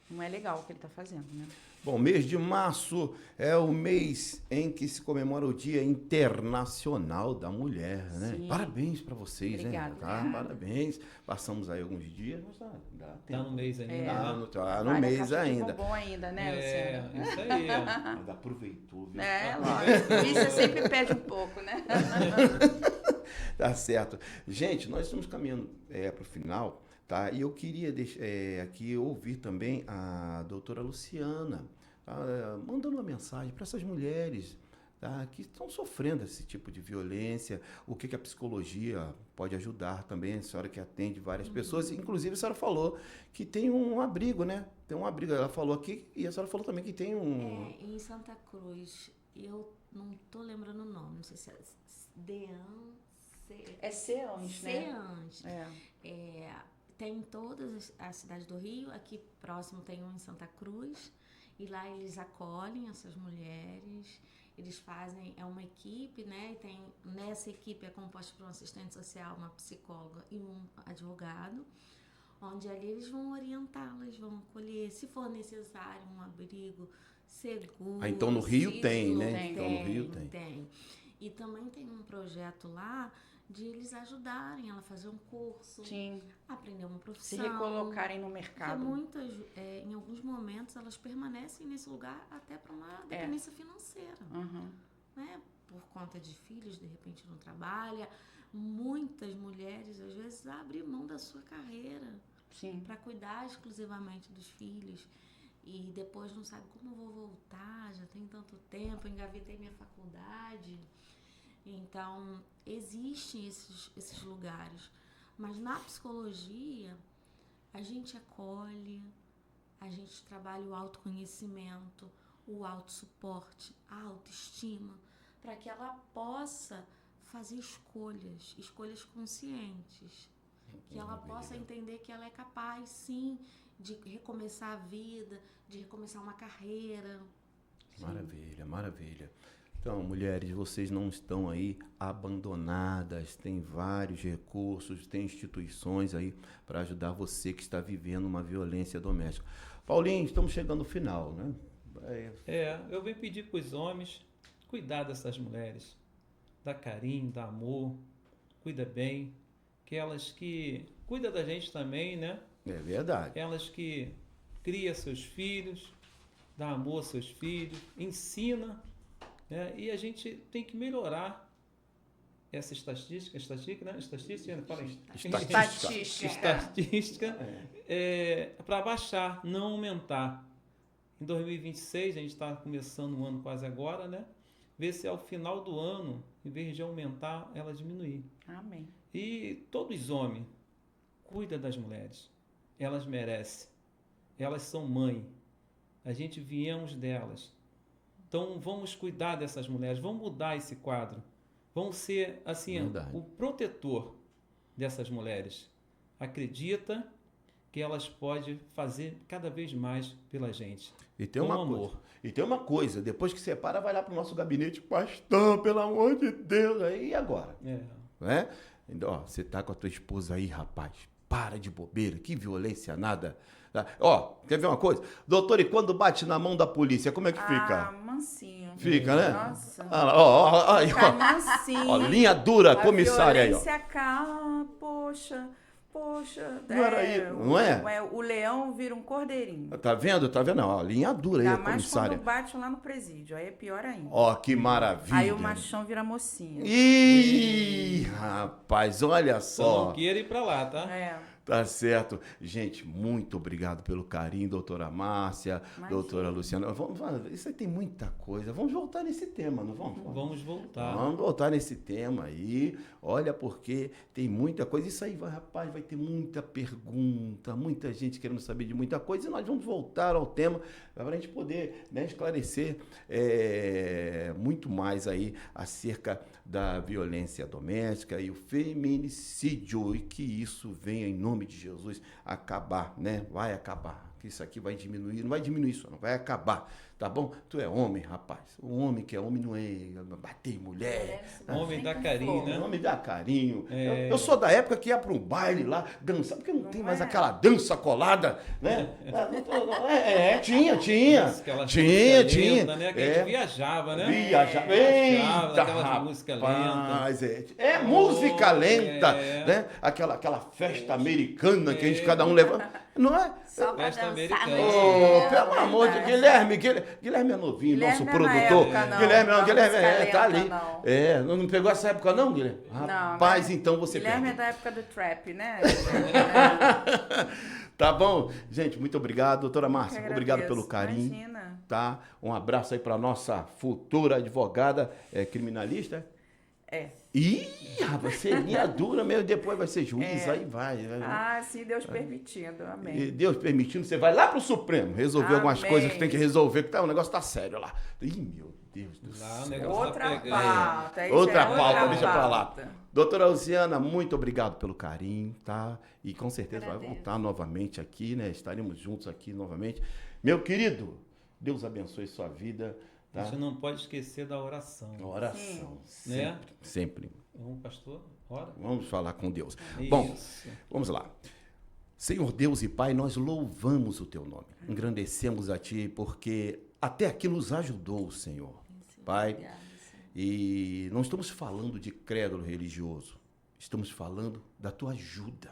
não é legal o que ele está fazendo, né? Bom, mês de março é o mês em que se comemora o Dia Internacional da Mulher, né? Sim. Parabéns para vocês, Obrigada. né? Tá, parabéns. Passamos aí alguns dias, mas dá tempo. Tá no mês ainda. Tá no Olha, mês caixa de ainda. bombom ainda, né, Luciana? Isso aí. Mas aproveitou, viu? Lógico. Isso sempre pede um pouco, né? Tá certo. Gente, nós estamos caminhando para o final, tá? E eu queria aqui ouvir também a doutora Luciana, tá? Mandando uma mensagem para essas mulheres, tá? Que estão sofrendo esse tipo de violência, o que a psicologia pode ajudar também, a senhora que atende várias pessoas, inclusive a senhora falou que tem um abrigo, né? Tem um abrigo, ela falou aqui, e a senhora falou também que tem um... Em Santa Cruz, eu não tô lembrando o nome, não sei se é É Seans, né? Seans. Tem em todas as cidades do Rio, aqui próximo tem um em Santa Cruz, e lá eles acolhem essas mulheres, eles fazem, é uma equipe, né? E nessa equipe é composta por um assistente social, uma psicóloga e um advogado, onde ali eles vão orientá-las, vão acolher, se for necessário, um abrigo seguro. Então no Rio tem, né? Então no Rio tem. E também tem um projeto lá de eles ajudarem ela a fazer um curso, Sim. aprender uma Se profissão. recolocarem no Porque mercado. muitas, em alguns momentos, elas permanecem nesse lugar até para uma dependência financeira. Uhum. Né? Por conta de filhos, de repente não trabalha. Muitas mulheres, às vezes, abrem mão da sua carreira para cuidar exclusivamente dos filhos. E depois não sabe como eu vou voltar, já tem tanto tempo, engavetei minha faculdade. Então, existem esses lugares. Mas na psicologia, a gente acolhe, a gente trabalha o autoconhecimento, o autossuporte, a autoestima, para que ela possa fazer escolhas conscientes. Que ela possa entender que ela é capaz, sim, de recomeçar a vida, de recomeçar uma carreira. Maravilha, maravilha. Então, mulheres, vocês não estão aí abandonadas, tem vários recursos, tem instituições aí para ajudar você que está vivendo uma violência doméstica. Paulinho, estamos chegando no final, né? Eu venho pedir para os homens cuidar dessas mulheres, dar carinho, dar amor, cuida bem, que elas que cuidam da gente também, né? É verdade. Elas que criam seus filhos, dá amor aos seus filhos, ensina, né? E a gente tem que melhorar essa estatística, né? Estatística, fala aí. Estatística para baixar, não aumentar. Em 2026, a gente está começando o ano quase agora, né? Ver se ao final do ano, em vez de aumentar, ela diminuir. Amém. E todos os homens, cuida das mulheres. Elas merecem. Elas são mãe. A gente viemos delas. Então, vamos cuidar dessas mulheres. Vamos mudar esse quadro. Vamos ser, assim, Verdade. o protetor dessas mulheres. Acredita que elas podem fazer cada vez mais pela gente. E tem Com uma amor. coisa. E tem uma coisa. Depois que separa, vai lá pro nosso gabinete. Pastor, pelo amor de Deus. Aí, e agora? É. Né? Então, ó, você tá com a tua esposa aí, rapaz. Para de bobeira. Que violência, nada. Tá? Ó, quer ver uma coisa? Doutor, e quando bate na mão da polícia, como é que Ah, fica? mansinho. Fica, né? Nossa. Ah, lá, ó, aí, Cai ó. mansinho. Ó, linha dura, A comissária aí, ó. violência calma, poxa. Não era aí, não é? O leão vira um cordeirinho. Tá vendo? Tá vendo? Ó, linha dura aí, Ainda a mais comissária. quando bate lá no presídio. Aí é pior ainda. Ó, que maravilha. Aí o machão vira mocinha. Ih, rapaz, olha Só só. não queira ir para lá, tá? É. Tá certo. Gente, muito obrigado pelo carinho, doutora Márcia, Imagina. doutora Luciana. Isso aí tem muita coisa. Vamos voltar nesse tema, não vamos? Vamos voltar. Vamos voltar nesse tema aí. Olha, porque tem muita coisa. Isso aí, rapaz, vai ter muita pergunta, muita gente querendo saber de muita coisa. E nós vamos voltar ao tema para a gente poder, né, esclarecer muito mais aí acerca da violência doméstica e o feminicídio. E que isso venha, em nome de Jesus, acabar, né? Vai acabar. Que isso aqui vai diminuir. Não vai diminuir isso, não. Vai acabar. Tá bom? Tu é homem, rapaz. O homem que é homem não é bater em mulher. Homem dá carinho, né? O homem dá carinho. É. Eu sou da época que ia para um baile lá, dançar, porque não tem mais é? aquela dança colada, né? Tinha. Isso, aquelas Tinha. músicas lentas, né? Que a gente É. viajava, né? Viajava. Viajava Eita, naquelas músicas lentas. rapaz, é música lenta, É. né? Aquela festa americana que a gente cada um leva. Não é? Só pra Festa dançar americana. no Ô, dia. pelo amor de Guilherme é novinho, Guilherme nosso não é produtor. na época, não. Guilherme Da música tá ali. lenta, não. É, não pegou essa época não, Guilherme? Não, Rapaz, né? então você Guilherme perdeu. é da época do trap, né? Tá bom? Gente, muito obrigado. Doutora Márcia, Eu que obrigado agradeço. pelo carinho. Imagina. Tá? Um abraço aí para nossa futura advogada criminalista. É. Ih, rapaz, seria dura mesmo, depois vai ser juiz, aí vai. Ah, sim, Deus permitindo. E Amém. Deus permitindo, você vai lá pro Supremo resolver algumas Amém. coisas que tem que resolver, que o negócio tá sério lá. Ih, meu Deus do Lá o céu. negócio tá Outra pegando. pauta. isso Outra é pauta, deixa pra lá. pauta. Doutora Luciana, muito obrigado pelo carinho, tá? E com certeza vai Agradeço. voltar novamente aqui, né? Estaremos juntos aqui novamente. Meu querido, Deus abençoe sua vida, A tá? gente não pode esquecer da oração. Oração, Né? sempre. Vamos, pastor? Ora. Vamos falar com Deus. Isso. Bom, vamos lá. Senhor Deus e Pai, nós louvamos o Teu nome, engrandecemos a Ti, porque até aqui nos ajudou o Senhor, Pai. Obrigada, Senhor. E não estamos falando de crédulo religioso, estamos falando da Tua ajuda.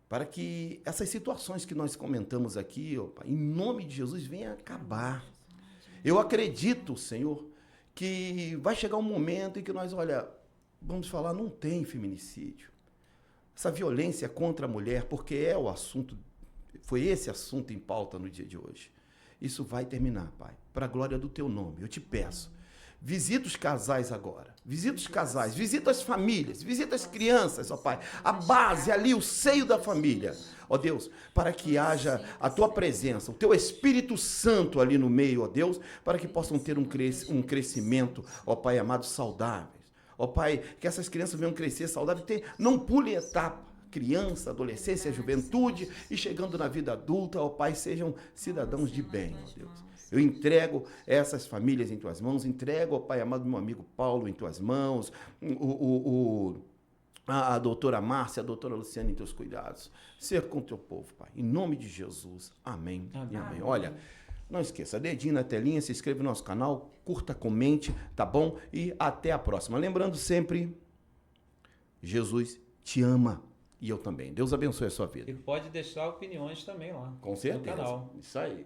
Para que essas situações que nós comentamos aqui, ó Pai, em nome de Jesus, venham acabar. Eu acredito, Senhor, que vai chegar um momento em que nós, olha, vamos falar, não tem feminicídio. Essa violência contra a mulher, porque é o assunto, foi esse assunto em pauta no dia de hoje. Isso vai terminar, Pai, para a glória do Teu nome. Eu te peço, visita os casais agora, visita os casais, visita as famílias, visita as crianças, ó Pai, a base ali, o seio da família. Ó Deus, para que haja a Tua presença, o Teu Espírito Santo ali no meio, ó Deus, para que possam ter um crescimento, ó Pai amado, saudáveis. Ó Pai, que essas crianças venham crescer saudáveis, não pule etapa. Criança, adolescência, juventude e chegando na vida adulta, ó Pai, sejam cidadãos de bem, ó Deus. Eu entrego essas famílias em Tuas mãos, entrego, ó Pai amado, meu amigo Paulo em Tuas mãos, a doutora Márcia, a doutora Luciana em Teus cuidados. Ser com o Teu povo, Pai. Em nome de Jesus. Amém. Amém. E amém. Olha, não esqueça, dedinho na telinha, se inscreva no nosso canal, curta, comente, tá bom? E até a próxima. Lembrando sempre, Jesus te ama. E eu também. Deus abençoe a sua vida. E pode deixar opiniões também lá. Com No certeza. canal. Isso aí.